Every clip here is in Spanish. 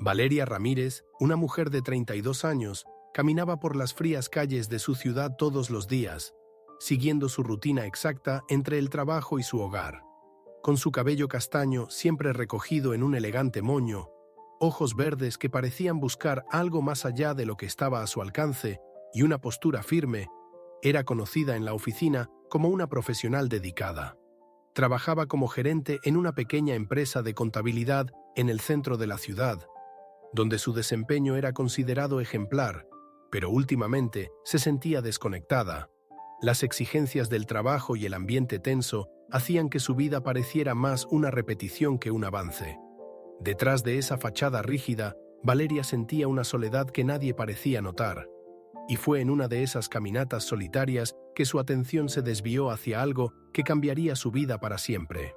Valeria Ramírez, una mujer de 32 años, caminaba por las frías calles de su ciudad todos los días, siguiendo su rutina exacta entre el trabajo y su hogar. Con su cabello castaño siempre recogido en un elegante moño, ojos verdes que parecían buscar algo más allá de lo que estaba a su alcance y una postura firme, era conocida en la oficina como una profesional dedicada. Trabajaba como gerente en una pequeña empresa de contabilidad en el centro de la ciudad, donde su desempeño era considerado ejemplar, pero últimamente se sentía desconectada. Las exigencias del trabajo y el ambiente tenso hacían que su vida pareciera más una repetición que un avance. Detrás de esa fachada rígida, Valeria sentía una soledad que nadie parecía notar. Y fue en una de esas caminatas solitarias que su atención se desvió hacia algo que cambiaría su vida para siempre.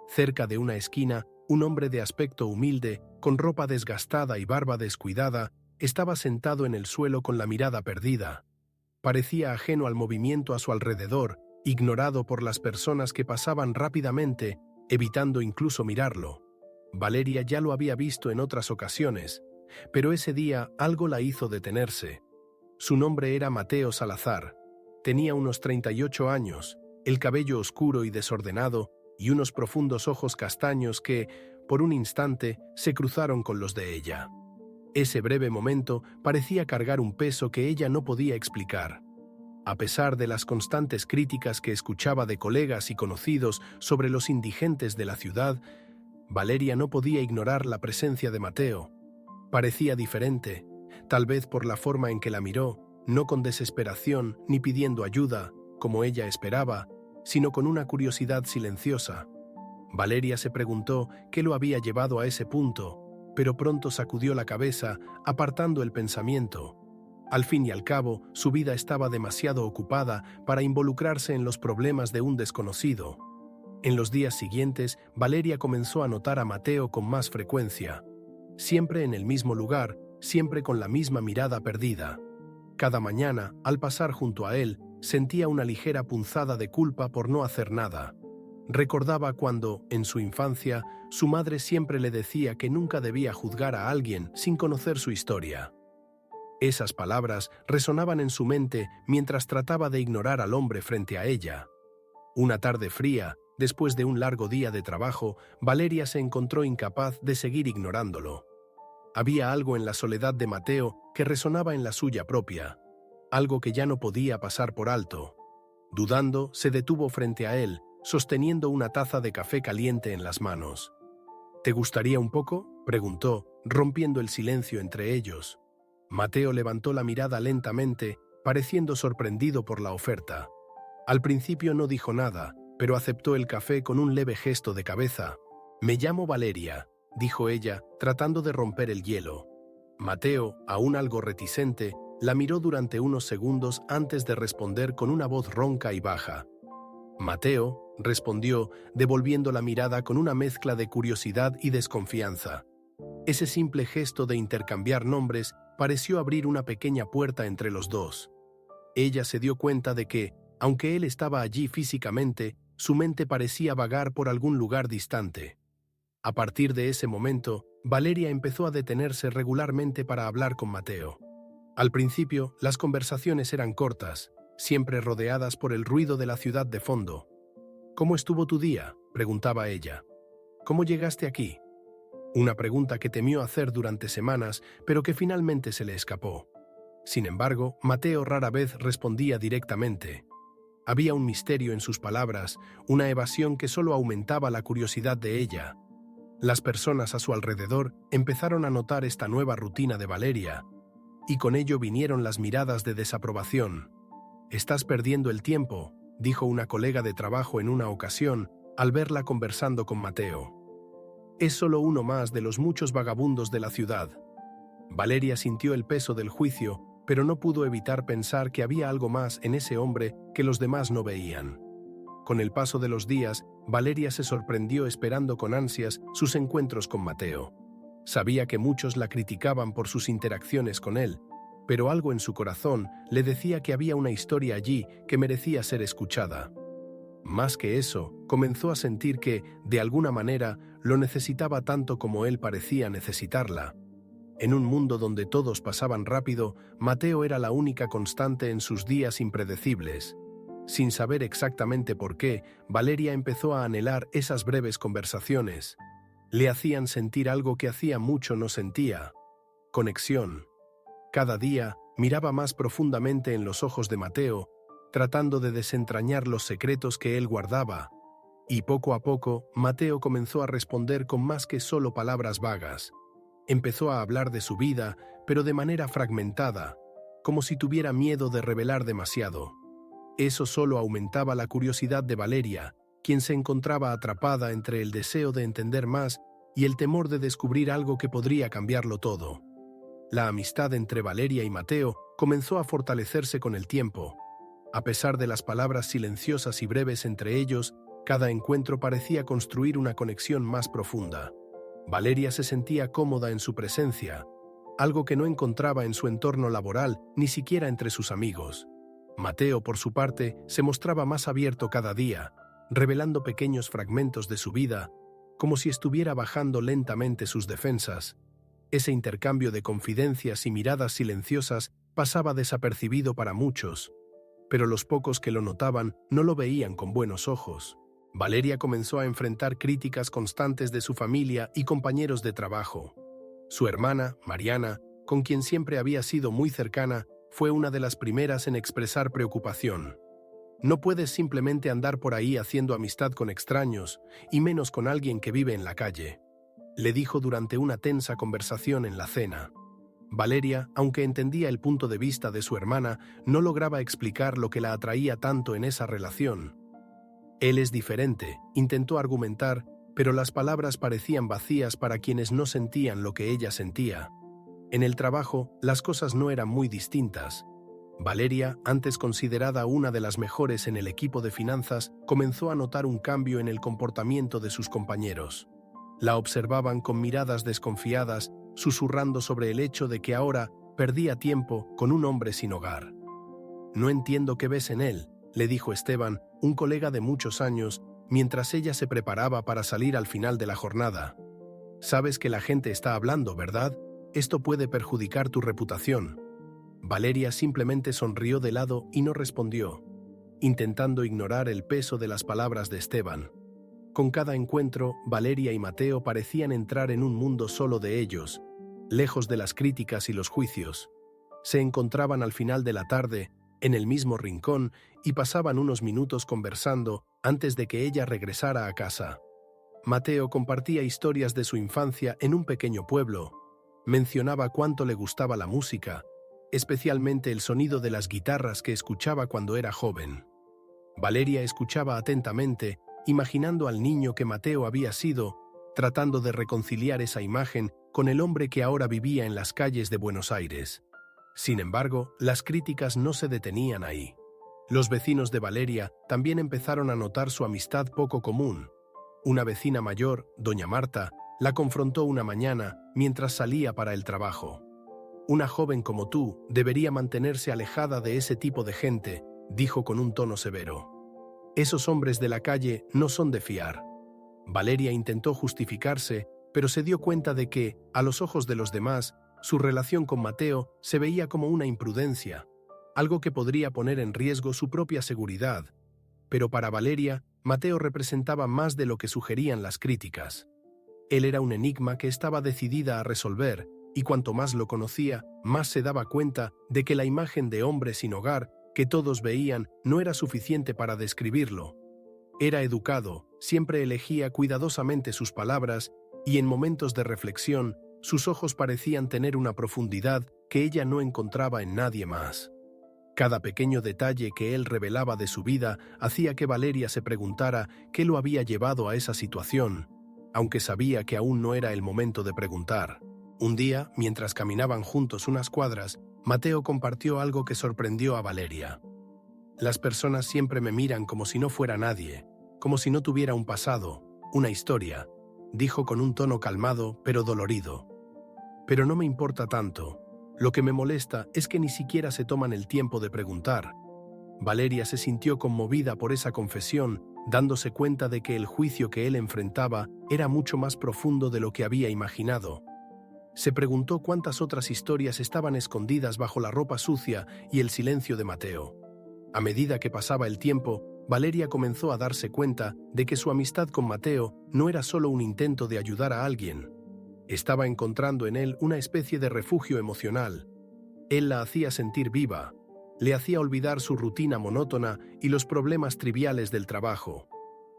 Cerca de una esquina, un hombre de aspecto humilde, con ropa desgastada y barba descuidada, estaba sentado en el suelo con la mirada perdida. Parecía ajeno al movimiento a su alrededor, ignorado por las personas que pasaban rápidamente, evitando incluso mirarlo. Valeria ya lo había visto en otras ocasiones, pero ese día algo la hizo detenerse. Su nombre era Mateo Salazar. Tenía unos 38 años, el cabello oscuro y desordenado y unos profundos ojos castaños que, por un instante, se cruzaron con los de ella. Ese breve momento parecía cargar un peso que ella no podía explicar. A pesar de las constantes críticas que escuchaba de colegas y conocidos sobre los indigentes de la ciudad, Valeria no podía ignorar la presencia de Mateo. Parecía diferente, tal vez por la forma en que la miró, no con desesperación ni pidiendo ayuda, como ella esperaba, sino con una curiosidad silenciosa. Valeria se preguntó qué lo había llevado a ese punto, pero pronto sacudió la cabeza, apartando el pensamiento. Al fin y al cabo, su vida estaba demasiado ocupada para involucrarse en los problemas de un desconocido. En los días siguientes, Valeria comenzó a notar a Mateo con más frecuencia. Siempre en el mismo lugar, siempre con la misma mirada perdida. Cada mañana, al pasar junto a él, sentía una ligera punzada de culpa por no hacer nada. Recordaba cuando, en su infancia, su madre siempre le decía que nunca debía juzgar a alguien sin conocer su historia. Esas palabras resonaban en su mente mientras trataba de ignorar al hombre frente a ella. Una tarde fría, después de un largo día de trabajo, Valeria se encontró incapaz de seguir ignorándolo. Había algo en la soledad de Mateo que resonaba en la suya propia, algo que ya no podía pasar por alto. Dudando, se detuvo frente a él, sosteniendo una taza de café caliente en las manos. ¿Te gustaría un poco?, preguntó, rompiendo el silencio entre ellos. Mateo levantó la mirada lentamente, pareciendo sorprendido por la oferta. Al principio no dijo nada, pero aceptó el café con un leve gesto de cabeza. «Me llamo Valeria», dijo ella, tratando de romper el hielo. Mateo, aún algo reticente, la miró durante unos segundos antes de responder con una voz ronca y baja. «Mateo», respondió, devolviendo la mirada con una mezcla de curiosidad y desconfianza. Ese simple gesto de intercambiar nombres pareció abrir una pequeña puerta entre los dos. Ella se dio cuenta de que, aunque él estaba allí físicamente, su mente parecía vagar por algún lugar distante. A partir de ese momento, Valeria empezó a detenerse regularmente para hablar con Mateo. Al principio, las conversaciones eran cortas, siempre rodeadas por el ruido de la ciudad de fondo. «¿Cómo estuvo tu día?», preguntaba ella. «¿Cómo llegaste aquí?». Una pregunta que temió hacer durante semanas, pero que finalmente se le escapó. Sin embargo, Mateo rara vez respondía directamente. Había un misterio en sus palabras, una evasión que solo aumentaba la curiosidad de ella. Las personas a su alrededor empezaron a notar esta nueva rutina de Valeria, y con ello vinieron las miradas de desaprobación. «Estás perdiendo el tiempo», dijo una colega de trabajo en una ocasión, al verla conversando con Mateo. «Es solo uno más de los muchos vagabundos de la ciudad». Valeria sintió el peso del juicio, pero no pudo evitar pensar que había algo más en ese hombre que los demás no veían. Con el paso de los días, Valeria se sorprendió esperando con ansias sus encuentros con Mateo. Sabía que muchos la criticaban por sus interacciones con él, pero algo en su corazón le decía que había una historia allí que merecía ser escuchada. Más que eso, comenzó a sentir que, de alguna manera, lo necesitaba tanto como él parecía necesitarla. En un mundo donde todos pasaban rápido, Mateo era la única constante en sus días impredecibles. Sin saber exactamente por qué, Valeria empezó a anhelar esas breves conversaciones. Le hacían sentir algo que hacía mucho no sentía: conexión. Cada día, miraba más profundamente en los ojos de Mateo, tratando de desentrañar los secretos que él guardaba. Y poco a poco, Mateo comenzó a responder con más que solo palabras vagas. Empezó a hablar de su vida, pero de manera fragmentada, como si tuviera miedo de revelar demasiado. Eso solo aumentaba la curiosidad de Valeria, quien se encontraba atrapada entre el deseo de entender más y el temor de descubrir algo que podría cambiarlo todo. La amistad entre Valeria y Mateo comenzó a fortalecerse con el tiempo. A pesar de las palabras silenciosas y breves entre ellos, cada encuentro parecía construir una conexión más profunda. Valeria se sentía cómoda en su presencia, algo que no encontraba en su entorno laboral, ni siquiera entre sus amigos. Mateo, por su parte, se mostraba más abierto cada día, revelando pequeños fragmentos de su vida, como si estuviera bajando lentamente sus defensas. Ese intercambio de confidencias y miradas silenciosas pasaba desapercibido para muchos, pero los pocos que lo notaban no lo veían con buenos ojos. Valeria comenzó a enfrentar críticas constantes de su familia y compañeros de trabajo. Su hermana, Mariana, con quien siempre había sido muy cercana, fue una de las primeras en expresar preocupación. No puedes simplemente andar por ahí haciendo amistad con extraños, y menos con alguien que vive en la calle, le dijo durante una tensa conversación en la cena. Valeria, aunque entendía el punto de vista de su hermana, no lograba explicar lo que la atraía tanto en esa relación. Él es diferente, intentó argumentar, pero las palabras parecían vacías para quienes no sentían lo que ella sentía. En el trabajo, las cosas no eran muy distintas. Valeria, antes considerada una de las mejores en el equipo de finanzas, comenzó a notar un cambio en el comportamiento de sus compañeros. La observaban con miradas desconfiadas, susurrando sobre el hecho de que ahora perdía tiempo con un hombre sin hogar. «No entiendo qué ves en él», le dijo Esteban, un colega de muchos años, mientras ella se preparaba para salir al final de la jornada. «Sabes que la gente está hablando, ¿verdad? Esto puede perjudicar tu reputación». Valeria simplemente sonrió de lado y no respondió, intentando ignorar el peso de las palabras de Esteban. Con cada encuentro, Valeria y Mateo parecían entrar en un mundo solo de ellos, lejos de las críticas y los juicios. Se encontraban al final de la tarde, en el mismo rincón, y pasaban unos minutos conversando antes de que ella regresara a casa. Mateo compartía historias de su infancia en un pequeño pueblo. Mencionaba cuánto le gustaba la música, especialmente el sonido de las guitarras que escuchaba cuando era joven. Valeria escuchaba atentamente, imaginando al niño que Mateo había sido, tratando de reconciliar esa imagen con el hombre que ahora vivía en las calles de Buenos Aires. Sin embargo, las críticas no se detenían ahí. Los vecinos de Valeria también empezaron a notar su amistad poco común. Una vecina mayor, doña Marta, la confrontó una mañana mientras salía para el trabajo. «Una joven como tú debería mantenerse alejada de ese tipo de gente», dijo con un tono severo. «Esos hombres de la calle no son de fiar». Valeria intentó justificarse, pero se dio cuenta de que, a los ojos de los demás, su relación con Mateo se veía como una imprudencia, algo que podría poner en riesgo su propia seguridad. Pero para Valeria, Mateo representaba más de lo que sugerían las críticas. Él era un enigma que estaba decidida a resolver, y cuanto más lo conocía, más se daba cuenta de que la imagen de hombre sin hogar que todos veían no era suficiente para describirlo. Era educado, siempre elegía cuidadosamente sus palabras, y en momentos de reflexión, sus ojos parecían tener una profundidad que ella no encontraba en nadie más. Cada pequeño detalle que él revelaba de su vida hacía que Valeria se preguntara qué lo había llevado a esa situación, aunque sabía que aún no era el momento de preguntar. Un día, mientras caminaban juntos unas cuadras, Mateo compartió algo que sorprendió a Valeria. «Las personas siempre me miran como si no fuera nadie, como si no tuviera un pasado, una historia», dijo con un tono calmado pero dolorido. «Pero no me importa tanto. Lo que me molesta es que ni siquiera se toman el tiempo de preguntar». Valeria se sintió conmovida por esa confesión, dándose cuenta de que el juicio que él enfrentaba era mucho más profundo de lo que había imaginado. Se preguntó cuántas otras historias estaban escondidas bajo la ropa sucia y el silencio de Mateo. A medida que pasaba el tiempo, Valeria comenzó a darse cuenta de que su amistad con Mateo no era solo un intento de ayudar a alguien. Estaba encontrando en él una especie de refugio emocional. Él la hacía sentir viva, le hacía olvidar su rutina monótona y los problemas triviales del trabajo.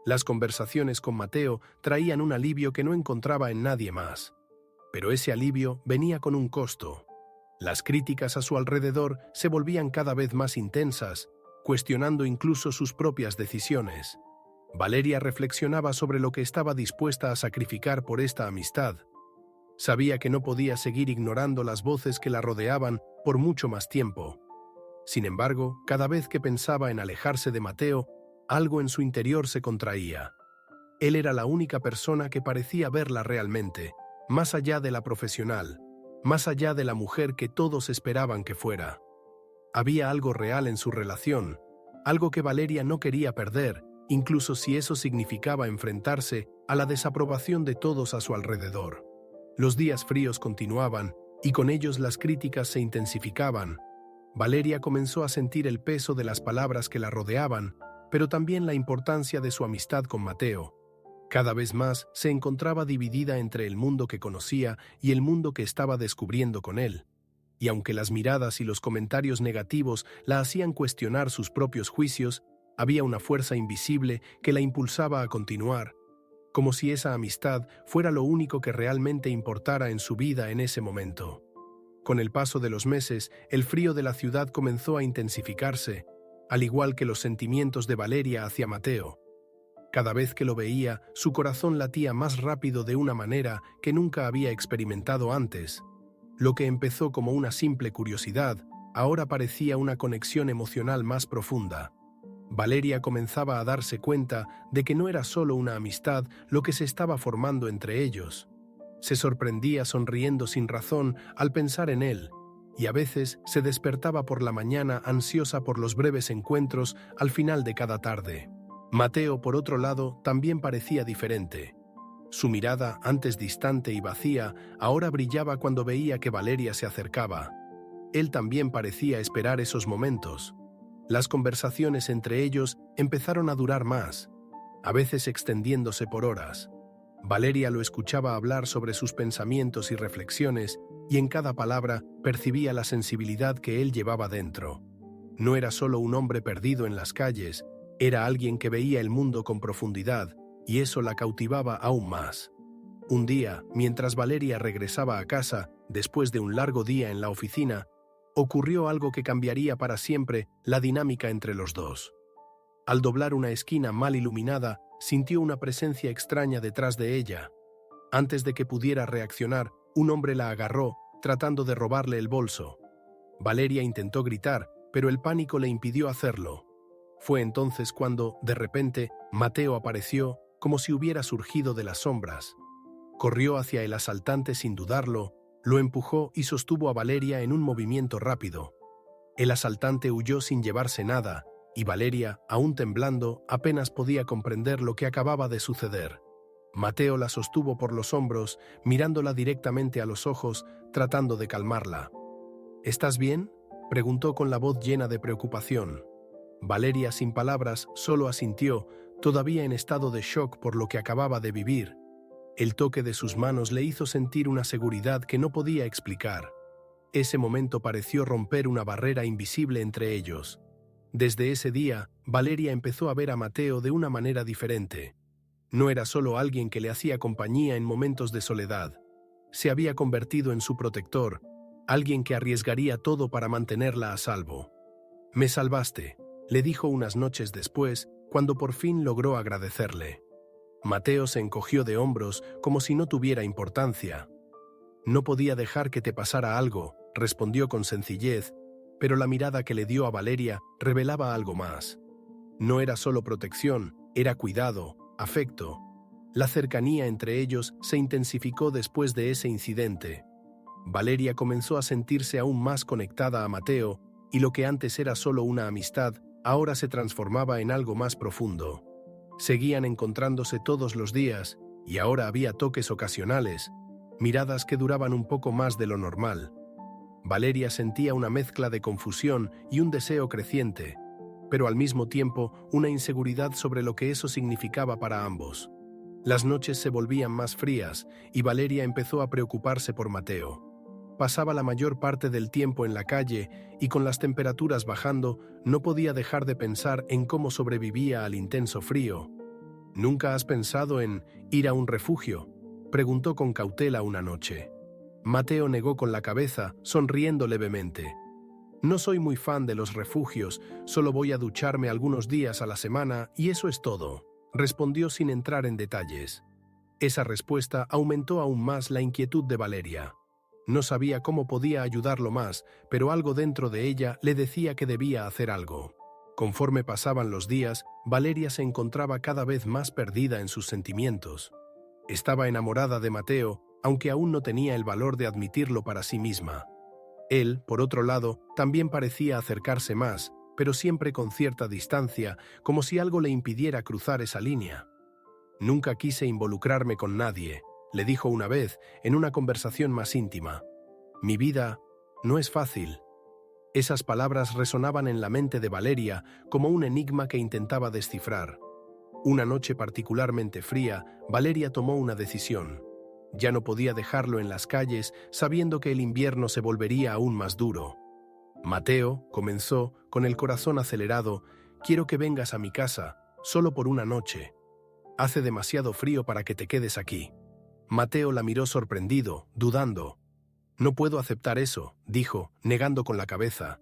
Las conversaciones con Mateo traían un alivio que no encontraba en nadie más. Pero ese alivio venía con un costo. Las críticas a su alrededor se volvían cada vez más intensas, cuestionando incluso sus propias decisiones. Valeria reflexionaba sobre lo que estaba dispuesta a sacrificar por esta amistad. Sabía que no podía seguir ignorando las voces que la rodeaban por mucho más tiempo. Sin embargo, cada vez que pensaba en alejarse de Mateo, algo en su interior se contraía. Él era la única persona que parecía verla realmente, más allá de la profesional, más allá de la mujer que todos esperaban que fuera. Había algo real en su relación, algo que Valeria no quería perder, incluso si eso significaba enfrentarse a la desaprobación de todos a su alrededor. Los días fríos continuaban, y con ellos las críticas se intensificaban. Valeria comenzó a sentir el peso de las palabras que la rodeaban, pero también la importancia de su amistad con Mateo. Cada vez más se encontraba dividida entre el mundo que conocía y el mundo que estaba descubriendo con él. Y aunque las miradas y los comentarios negativos la hacían cuestionar sus propios juicios, había una fuerza invisible que la impulsaba a continuar, como si esa amistad fuera lo único que realmente importara en su vida en ese momento. Con el paso de los meses, el frío de la ciudad comenzó a intensificarse, al igual que los sentimientos de Valeria hacia Mateo. Cada vez que lo veía, su corazón latía más rápido de una manera que nunca había experimentado antes. Lo que empezó como una simple curiosidad, ahora parecía una conexión emocional más profunda. Valeria comenzaba a darse cuenta de que no era solo una amistad lo que se estaba formando entre ellos. Se sorprendía sonriendo sin razón al pensar en él, y a veces se despertaba por la mañana ansiosa por los breves encuentros al final de cada tarde. Mateo, por otro lado, también parecía diferente. Su mirada, antes distante y vacía, ahora brillaba cuando veía que Valeria se acercaba. Él también parecía esperar esos momentos. Las conversaciones entre ellos empezaron a durar más, a veces extendiéndose por horas. Valeria lo escuchaba hablar sobre sus pensamientos y reflexiones, y en cada palabra percibía la sensibilidad que él llevaba dentro. No era solo un hombre perdido en las calles, era alguien que veía el mundo con profundidad, y eso la cautivaba aún más. Un día, mientras Valeria regresaba a casa, después de un largo día en la oficina, ocurrió algo que cambiaría para siempre la dinámica entre los dos. Al doblar una esquina mal iluminada, sintió una presencia extraña detrás de ella. Antes de que pudiera reaccionar, un hombre la agarró, tratando de robarle el bolso. Valeria intentó gritar, pero el pánico le impidió hacerlo. Fue entonces cuando, de repente, Mateo apareció, como si hubiera surgido de las sombras. Corrió hacia el asaltante sin dudarlo, lo empujó y sostuvo a Valeria en un movimiento rápido. El asaltante huyó sin llevarse nada, y Valeria, aún temblando, apenas podía comprender lo que acababa de suceder. Mateo la sostuvo por los hombros, mirándola directamente a los ojos, tratando de calmarla. «¿Estás bien?», preguntó con la voz llena de preocupación. Valeria, sin palabras, solo asintió, todavía en estado de shock por lo que acababa de vivir. El toque de sus manos le hizo sentir una seguridad que no podía explicar. Ese momento pareció romper una barrera invisible entre ellos. Desde ese día, Valeria empezó a ver a Mateo de una manera diferente. No era solo alguien que le hacía compañía en momentos de soledad. Se había convertido en su protector, alguien que arriesgaría todo para mantenerla a salvo. «Me salvaste», le dijo unas noches después, cuando por fin logró agradecerle. Mateo se encogió de hombros como si no tuviera importancia. «No podía dejar que te pasara algo», respondió con sencillez, pero la mirada que le dio a Valeria revelaba algo más. No era solo protección, era cuidado, afecto. La cercanía entre ellos se intensificó después de ese incidente. Valeria comenzó a sentirse aún más conectada a Mateo, y lo que antes era solo una amistad, ahora se transformaba en algo más profundo. Seguían encontrándose todos los días, y ahora había toques ocasionales, miradas que duraban un poco más de lo normal. Valeria sentía una mezcla de confusión y un deseo creciente, pero al mismo tiempo una inseguridad sobre lo que eso significaba para ambos. Las noches se volvían más frías y Valeria empezó a preocuparse por Mateo. Pasaba la mayor parte del tiempo en la calle y con las temperaturas bajando no podía dejar de pensar en cómo sobrevivía al intenso frío. ¿Nunca has pensado en ir a un refugio?, preguntó con cautela una noche. Mateo negó con la cabeza, sonriendo levemente. No soy muy fan de los refugios, solo voy a ducharme algunos días a la semana y eso es todo, respondió sin entrar en detalles. Esa respuesta aumentó aún más la inquietud de Valeria. No sabía cómo podía ayudarlo más, pero algo dentro de ella le decía que debía hacer algo. Conforme pasaban los días, Valeria se encontraba cada vez más perdida en sus sentimientos. Estaba enamorada de Mateo, aunque aún no tenía el valor de admitirlo para sí misma. Él, por otro lado, también parecía acercarse más, pero siempre con cierta distancia, como si algo le impidiera cruzar esa línea. «Nunca quise involucrarme con nadie», le dijo una vez, en una conversación más íntima. «Mi vida no es fácil». Esas palabras resonaban en la mente de Valeria como un enigma que intentaba descifrar. Una noche particularmente fría, Valeria tomó una decisión. Ya no podía dejarlo en las calles, sabiendo que el invierno se volvería aún más duro. «Mateo», comenzó, con el corazón acelerado, «quiero que vengas a mi casa, solo por una noche. Hace demasiado frío para que te quedes aquí». Mateo la miró sorprendido, dudando. «No puedo aceptar eso», dijo, negando con la cabeza.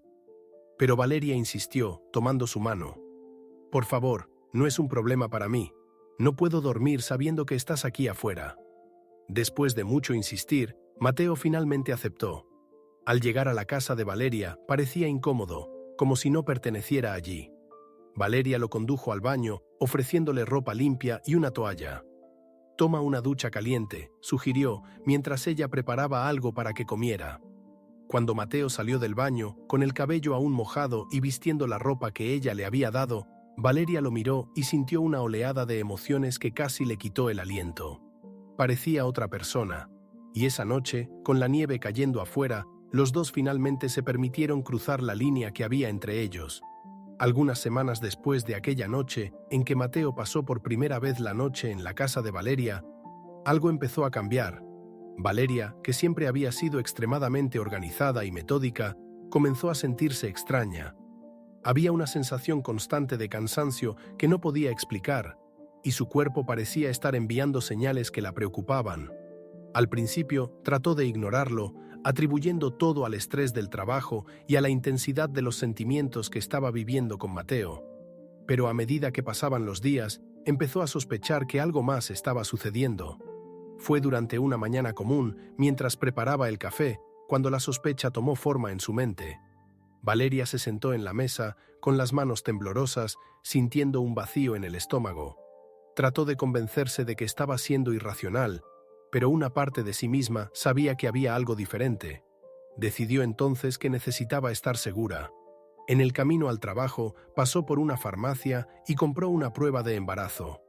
Pero Valeria insistió, tomando su mano. «Por favor, no es un problema para mí. No puedo dormir sabiendo que estás aquí afuera». Después de mucho insistir, Mateo finalmente aceptó. Al llegar a la casa de Valeria, parecía incómodo, como si no perteneciera allí. Valeria lo condujo al baño, ofreciéndole ropa limpia y una toalla. «Toma una ducha caliente», sugirió, mientras ella preparaba algo para que comiera. Cuando Mateo salió del baño, con el cabello aún mojado y vistiendo la ropa que ella le había dado, Valeria lo miró y sintió una oleada de emociones que casi le quitó el aliento. Parecía otra persona, y esa noche, con la nieve cayendo afuera, los dos finalmente se permitieron cruzar la línea que había entre ellos. Algunas semanas después de aquella noche en que Mateo pasó por primera vez la noche en la casa de Valeria, algo empezó a cambiar. Valeria, que siempre había sido extremadamente organizada y metódica, comenzó a sentirse extraña. Había una sensación constante de cansancio que no podía explicar, y su cuerpo parecía estar enviando señales que la preocupaban. Al principio trató de ignorarlo, atribuyendo todo al estrés del trabajo y a la intensidad de los sentimientos que estaba viviendo con Mateo. Pero a medida que pasaban los días, empezó a sospechar que algo más estaba sucediendo. Fue durante una mañana común, mientras preparaba el café, cuando la sospecha tomó forma en su mente. Valeria se sentó en la mesa, con las manos temblorosas, sintiendo un vacío en el estómago. Trató de convencerse de que estaba siendo irracional, pero una parte de sí misma sabía que había algo diferente. Decidió entonces que necesitaba estar segura. En el camino al trabajo, pasó por una farmacia y compró una prueba de embarazo.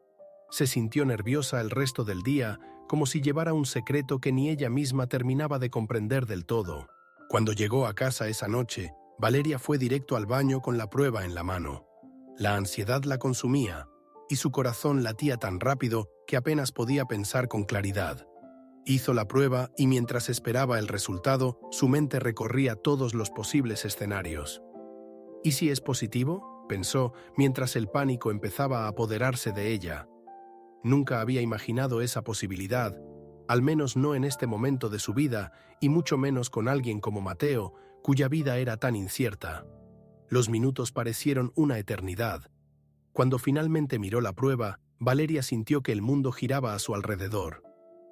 Se sintió nerviosa el resto del día, como si llevara un secreto que ni ella misma terminaba de comprender del todo. Cuando llegó a casa esa noche, Valeria fue directo al baño con la prueba en la mano. La ansiedad la consumía, y su corazón latía tan rápido que apenas podía pensar con claridad. Hizo la prueba y mientras esperaba el resultado, su mente recorría todos los posibles escenarios. ¿Y si es positivo?, pensó, mientras el pánico empezaba a apoderarse de ella. Nunca había imaginado esa posibilidad, al menos no en este momento de su vida, y mucho menos con alguien como Mateo, cuya vida era tan incierta. Los minutos parecieron una eternidad. Cuando finalmente miró la prueba, Valeria sintió que el mundo giraba a su alrededor.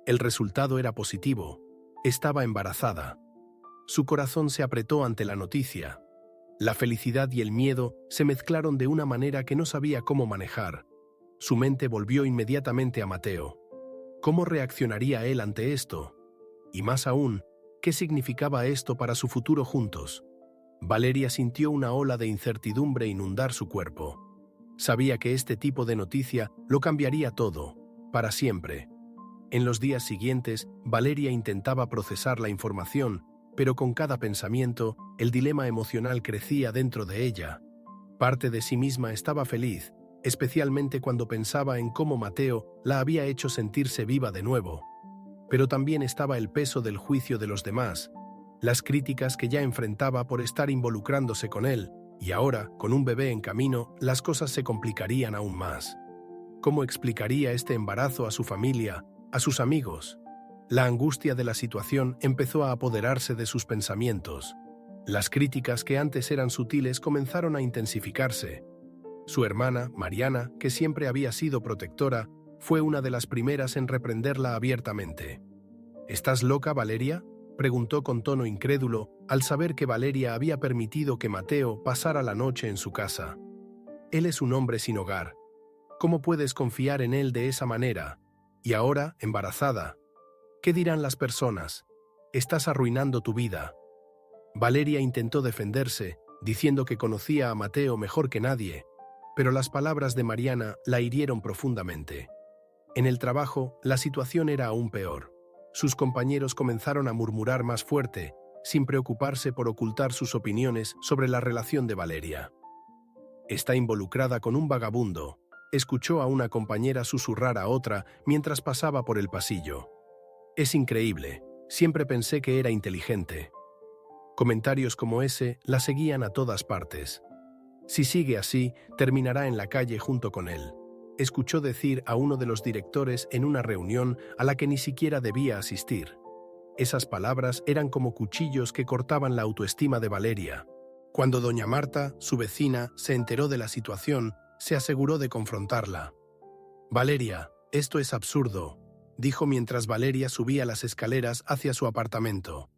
El resultado era positivo. Estaba embarazada. Su corazón se apretó ante la noticia. La felicidad y el miedo se mezclaron de una manera que no sabía cómo manejar. Su mente volvió inmediatamente a Mateo. ¿Cómo reaccionaría él ante esto? Y más aún, ¿qué significaba esto para su futuro juntos? Valeria sintió una ola de incertidumbre inundar su cuerpo. Sabía que este tipo de noticia lo cambiaría todo, para siempre. En los días siguientes, Valeria intentaba procesar la información, pero con cada pensamiento, el dilema emocional crecía dentro de ella. Parte de sí misma estaba feliz, especialmente cuando pensaba en cómo Mateo la había hecho sentirse viva de nuevo. Pero también estaba el peso del juicio de los demás, las críticas que ya enfrentaba por estar involucrándose con él, y ahora, con un bebé en camino, las cosas se complicarían aún más. ¿Cómo explicaría este embarazo a su familia, a sus amigos? La angustia de la situación empezó a apoderarse de sus pensamientos. Las críticas que antes eran sutiles comenzaron a intensificarse. Su hermana, Mariana, que siempre había sido protectora, fue una de las primeras en reprenderla abiertamente. ¿Estás loca, Valeria?, preguntó con tono incrédulo al saber que Valeria había permitido que Mateo pasara la noche en su casa. Él es un hombre sin hogar. ¿Cómo puedes confiar en él de esa manera? Y ahora, embarazada. ¿Qué dirán las personas? Estás arruinando tu vida. Valeria intentó defenderse, diciendo que conocía a Mateo mejor que nadie, pero las palabras de Mariana la hirieron profundamente. En el trabajo, la situación era aún peor. Sus compañeros comenzaron a murmurar más fuerte, sin preocuparse por ocultar sus opiniones sobre la relación de Valeria. Está involucrada con un vagabundo, escuchó a una compañera susurrar a otra mientras pasaba por el pasillo. Es increíble, siempre pensé que era inteligente. Comentarios como ese la seguían a todas partes. Si sigue así, terminará en la calle junto con él, escuchó decir a uno de los directores en una reunión a la que ni siquiera debía asistir. Esas palabras eran como cuchillos que cortaban la autoestima de Valeria. Cuando doña Marta, su vecina, se enteró de la situación, se aseguró de confrontarla. «Valeria, esto es absurdo», dijo mientras Valeria subía las escaleras hacia su apartamento.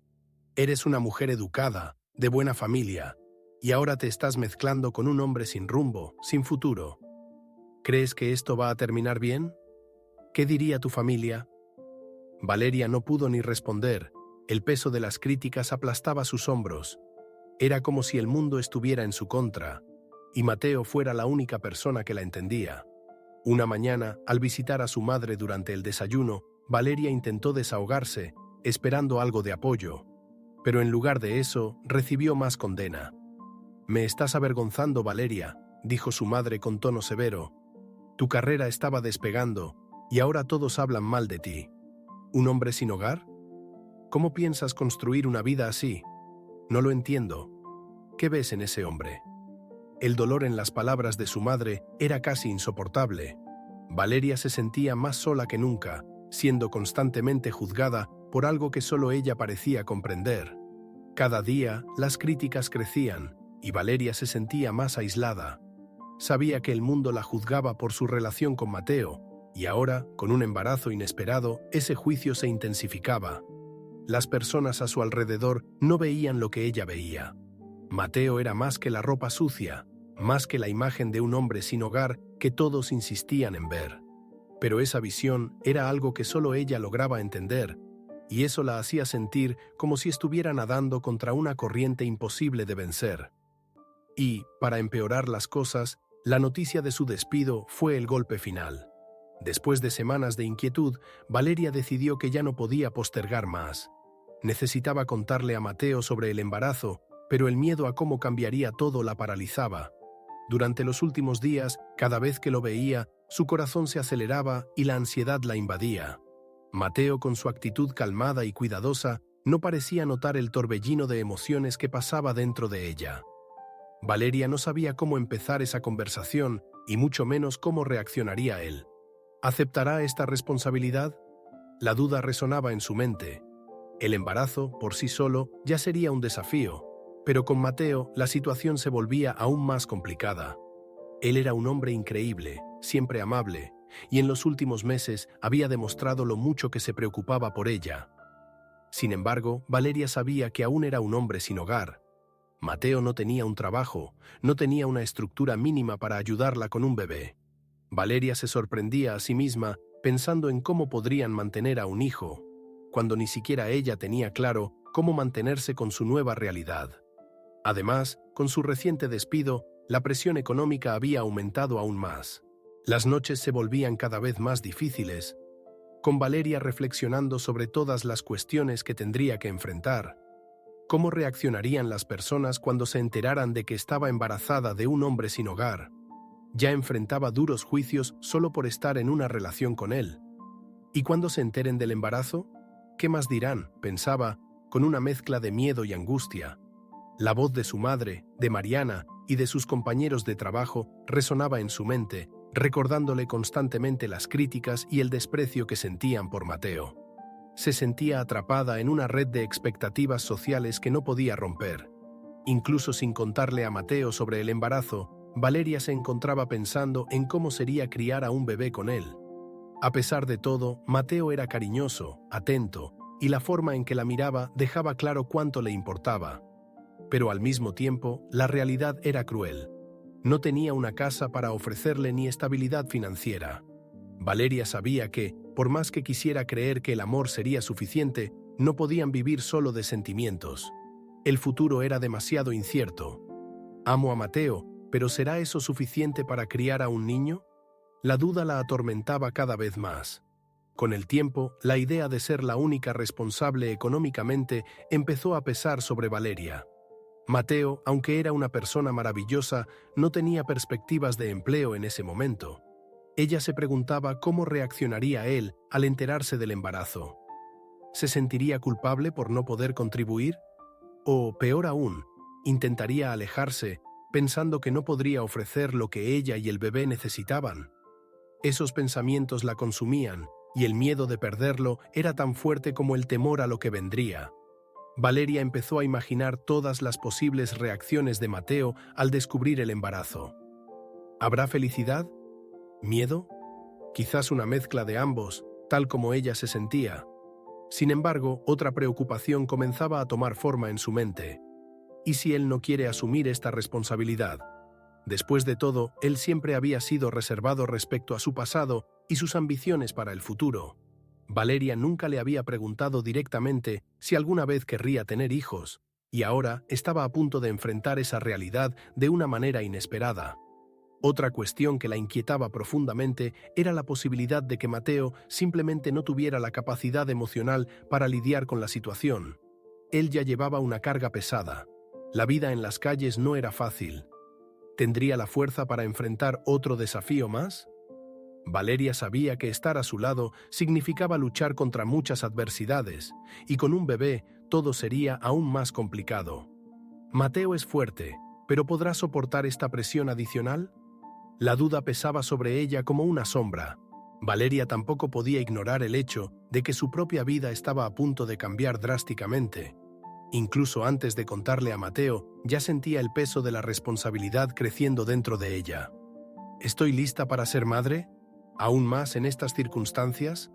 «Eres una mujer educada, de buena familia, y ahora te estás mezclando con un hombre sin rumbo, sin futuro. ¿Crees que esto va a terminar bien? ¿Qué diría tu familia?» Valeria no pudo ni responder. El peso de las críticas aplastaba sus hombros. Era como si el mundo estuviera en su contra, y Mateo fuera la única persona que la entendía. Una mañana, al visitar a su madre durante el desayuno, Valeria intentó desahogarse, esperando algo de apoyo. Pero en lugar de eso, recibió más condena. «Me estás avergonzando, Valeria», dijo su madre con tono severo. «Tu carrera estaba despegando, y ahora todos hablan mal de ti. ¿Un hombre sin hogar? ¿Cómo piensas construir una vida así? No lo entiendo. ¿Qué ves en ese hombre?» El dolor en las palabras de su madre era casi insoportable. Valeria se sentía más sola que nunca, siendo constantemente juzgada por algo que solo ella parecía comprender. Cada día, las críticas crecían, y Valeria se sentía más aislada. Sabía que el mundo la juzgaba por su relación con Mateo, y ahora, con un embarazo inesperado, ese juicio se intensificaba. Las personas a su alrededor no veían lo que ella veía. Mateo era más que la ropa sucia, más que la imagen de un hombre sin hogar que todos insistían en ver. Pero esa visión era algo que solo ella lograba entender, y eso la hacía sentir como si estuviera nadando contra una corriente imposible de vencer. Y, para empeorar las cosas, la noticia de su despido fue el golpe final. Después de semanas de inquietud, Valeria decidió que ya no podía postergar más. Necesitaba contarle a Mateo sobre el embarazo, pero el miedo a cómo cambiaría todo la paralizaba. Durante los últimos días, cada vez que lo veía, su corazón se aceleraba y la ansiedad la invadía. Mateo, con su actitud calmada y cuidadosa, no parecía notar el torbellino de emociones que pasaba dentro de ella. Valeria no sabía cómo empezar esa conversación y mucho menos cómo reaccionaría él. ¿Aceptará esta responsabilidad? La duda resonaba en su mente. El embarazo, por sí solo, ya sería un desafío, pero con Mateo la situación se volvía aún más complicada. Él era un hombre increíble, siempre amable, y en los últimos meses había demostrado lo mucho que se preocupaba por ella. Sin embargo, Valeria sabía que aún era un hombre sin hogar. Mateo no tenía un trabajo, no tenía una estructura mínima para ayudarla con un bebé. Valeria se sorprendía a sí misma pensando en cómo podrían mantener a un hijo, cuando ni siquiera ella tenía claro cómo mantenerse con su nueva realidad. Además, con su reciente despido, la presión económica había aumentado aún más. Las noches se volvían cada vez más difíciles. con Valeria reflexionando sobre todas las cuestiones que tendría que enfrentar. ¿Cómo reaccionarían las personas cuando se enteraran de que estaba embarazada de un hombre sin hogar? Ya enfrentaba duros juicios solo por estar en una relación con él. ¿Y cuando se enteren del embarazo? ¿Qué más dirán?, pensaba, con una mezcla de miedo y angustia. La voz de su madre, de Mariana y de sus compañeros de trabajo resonaba en su mente, recordándole constantemente las críticas y el desprecio que sentían por Mateo. Se sentía atrapada en una red de expectativas sociales que no podía romper. Incluso sin contarle a Mateo sobre el embarazo, Valeria se encontraba pensando en cómo sería criar a un bebé con él. A pesar de todo, Mateo era cariñoso, atento, y la forma en que la miraba dejaba claro cuánto le importaba. Pero al mismo tiempo, la realidad era cruel. No tenía una casa para ofrecerle ni estabilidad financiera. Valeria sabía que, por más que quisiera creer que el amor sería suficiente, no podían vivir solo de sentimientos. El futuro era demasiado incierto. Amo a Mateo, pero ¿será eso suficiente para criar a un niño? La duda la atormentaba cada vez más. Con el tiempo, la idea de ser la única responsable económicamente empezó a pesar sobre Valeria. Mateo, aunque era una persona maravillosa, no tenía perspectivas de empleo en ese momento. Ella se preguntaba cómo reaccionaría él al enterarse del embarazo. ¿Se sentiría culpable por no poder contribuir? O, peor aún, intentaría alejarse, pensando que no podría ofrecer lo que ella y el bebé necesitaban. Esos pensamientos la consumían, y el miedo de perderlo era tan fuerte como el temor a lo que vendría. Valeria empezó a imaginar todas las posibles reacciones de Mateo al descubrir el embarazo. ¿Habrá felicidad? ¿Miedo? Quizás una mezcla de ambos, tal como ella se sentía. Sin embargo, otra preocupación comenzaba a tomar forma en su mente. ¿Y si él no quiere asumir esta responsabilidad? Después de todo, él siempre había sido reservado respecto a su pasado y sus ambiciones para el futuro. Valeria nunca le había preguntado directamente si alguna vez querría tener hijos, y ahora estaba a punto de enfrentar esa realidad de una manera inesperada. Otra cuestión que la inquietaba profundamente era la posibilidad de que Mateo simplemente no tuviera la capacidad emocional para lidiar con la situación. Él ya llevaba una carga pesada. La vida en las calles no era fácil. ¿Tendría la fuerza para enfrentar otro desafío más? Valeria sabía que estar a su lado significaba luchar contra muchas adversidades, y con un bebé todo sería aún más complicado. Mateo es fuerte, pero ¿podrá soportar esta presión adicional? La duda pesaba sobre ella como una sombra. Valeria tampoco podía ignorar el hecho de que su propia vida estaba a punto de cambiar drásticamente. Incluso antes de contarle a Mateo, ya sentía el peso de la responsabilidad creciendo dentro de ella. ¿Estoy lista para ser madre? ¿Aún más en estas circunstancias?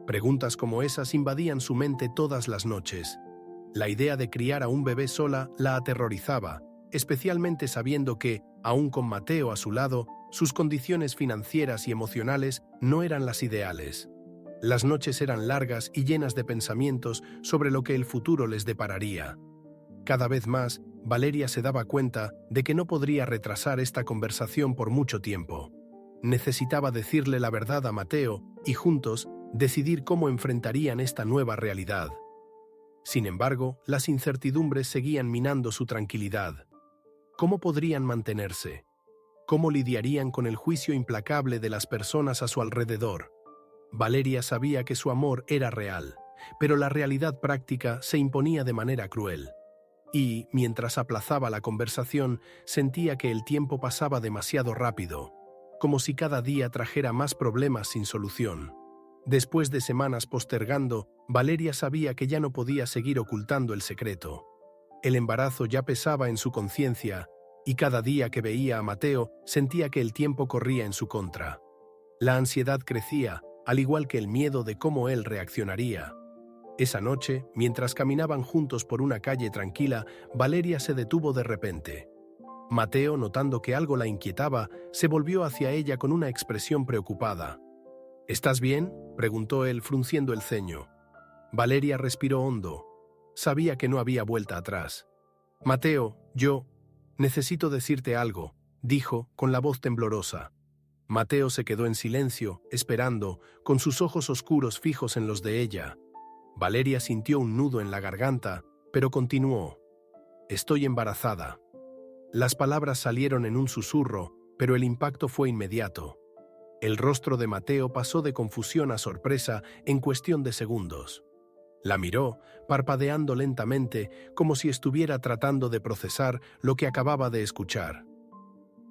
Preguntas como esas invadían su mente todas las noches. La idea de criar a un bebé sola la aterrorizaba, especialmente sabiendo que, aún con Mateo a su lado, sus condiciones financieras y emocionales no eran las ideales. Las noches eran largas y llenas de pensamientos sobre lo que el futuro les depararía. Cada vez más, Valeria se daba cuenta de que no podría retrasar esta conversación por mucho tiempo. Necesitaba decirle la verdad a Mateo y juntos decidir cómo enfrentarían esta nueva realidad. Sin embargo, las incertidumbres seguían minando su tranquilidad. ¿Cómo podrían mantenerse? ¿Cómo lidiarían con el juicio implacable de las personas a su alrededor? Valeria sabía que su amor era real, pero la realidad práctica se imponía de manera cruel. Y, mientras aplazaba la conversación, sentía que el tiempo pasaba demasiado rápido, como si cada día trajera más problemas sin solución. Después de semanas postergando, Valeria sabía que ya no podía seguir ocultando el secreto. El embarazo ya pesaba en su conciencia, y cada día que veía a Mateo sentía que el tiempo corría en su contra. La ansiedad crecía, al igual que el miedo de cómo él reaccionaría. Esa noche, mientras caminaban juntos por una calle tranquila, Valeria se detuvo de repente. Mateo, notando que algo la inquietaba, se volvió hacia ella con una expresión preocupada. ¿Estás bien?, preguntó él, frunciendo el ceño. Valeria respiró hondo. Sabía que no había vuelta atrás. Mateo, necesito decirte algo, dijo, con la voz temblorosa. Mateo se quedó en silencio, esperando, con sus ojos oscuros fijos en los de ella. Valeria sintió un nudo en la garganta, pero continuó. «Estoy embarazada». Las palabras salieron en un susurro, pero el impacto fue inmediato. El rostro de Mateo pasó de confusión a sorpresa en cuestión de segundos. La miró, parpadeando lentamente, como si estuviera tratando de procesar lo que acababa de escuchar.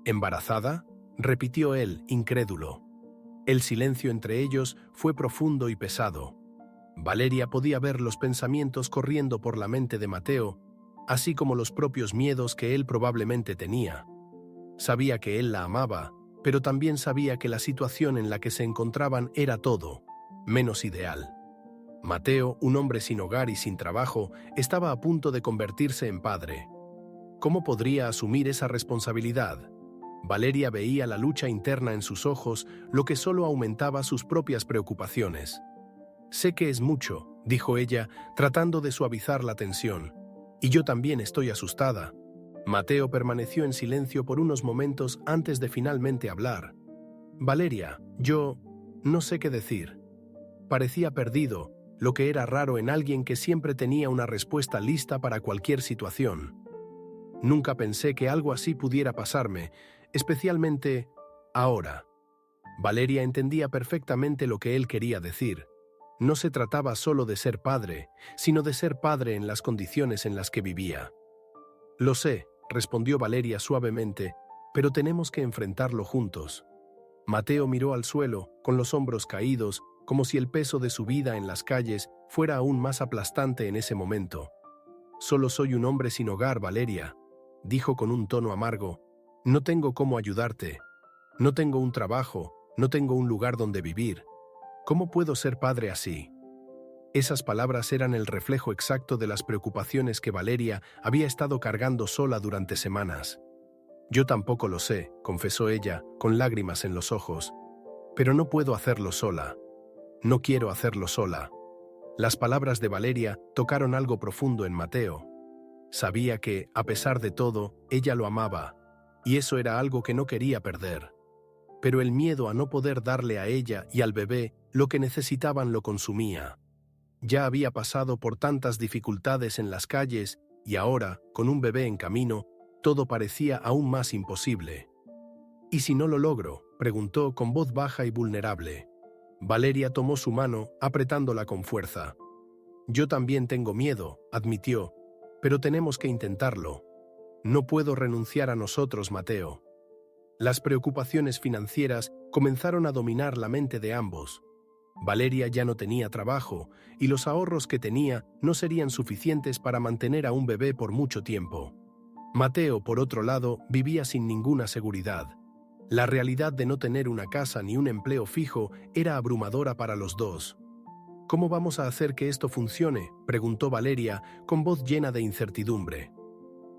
«¿Embarazada?», repitió él, incrédulo. El silencio entre ellos fue profundo y pesado. Valeria podía ver los pensamientos corriendo por la mente de Mateo, así como los propios miedos que él probablemente tenía. Sabía que él la amaba, pero también sabía que la situación en la que se encontraban era todo, menos ideal. Mateo, un hombre sin hogar y sin trabajo, estaba a punto de convertirse en padre. ¿Cómo podría asumir esa responsabilidad? Valeria veía la lucha interna en sus ojos, lo que solo aumentaba sus propias preocupaciones. «Sé que es mucho», dijo ella, tratando de suavizar la tensión. «Y yo también estoy asustada». Mateo permaneció en silencio por unos momentos antes de finalmente hablar. «Valeria, yo no sé qué decir». Parecía perdido, lo que era raro en alguien que siempre tenía una respuesta lista para cualquier situación. «Nunca pensé que algo así pudiera pasarme, especialmente ahora». Valeria entendía perfectamente lo que él quería decir. No se trataba solo de ser padre, sino de ser padre en las condiciones en las que vivía. «Lo sé», respondió Valeria suavemente, «pero tenemos que enfrentarlo juntos». Mateo miró al suelo, con los hombros caídos, como si el peso de su vida en las calles fuera aún más aplastante en ese momento. «Solo soy un hombre sin hogar, Valeria», dijo con un tono amargo. «No tengo cómo ayudarte. No tengo un trabajo, no tengo un lugar donde vivir. ¿Cómo puedo ser padre así?». Esas palabras eran el reflejo exacto de las preocupaciones que Valeria había estado cargando sola durante semanas. «Yo tampoco lo sé», confesó ella, con lágrimas en los ojos. «Pero no puedo hacerlo sola. No quiero hacerlo sola». Las palabras de Valeria tocaron algo profundo en Mateo. Sabía que, a pesar de todo, ella lo amaba, y eso era algo que no quería perder. Pero el miedo a no poder darle a ella y al bebé lo que necesitaban lo consumía. Ya había pasado por tantas dificultades en las calles y ahora, con un bebé en camino, todo parecía aún más imposible. «¿Y si no lo logro?», preguntó con voz baja y vulnerable. Valeria tomó su mano, apretándola con fuerza. «Yo también tengo miedo», admitió, «pero tenemos que intentarlo. No puedo renunciar a nosotros, Mateo». Las preocupaciones financieras comenzaron a dominar la mente de ambos. Valeria ya no tenía trabajo, y los ahorros que tenía no serían suficientes para mantener a un bebé por mucho tiempo. Mateo, por otro lado, vivía sin ninguna seguridad. La realidad de no tener una casa ni un empleo fijo era abrumadora para los dos. «¿Cómo vamos a hacer que esto funcione?», preguntó Valeria, con voz llena de incertidumbre.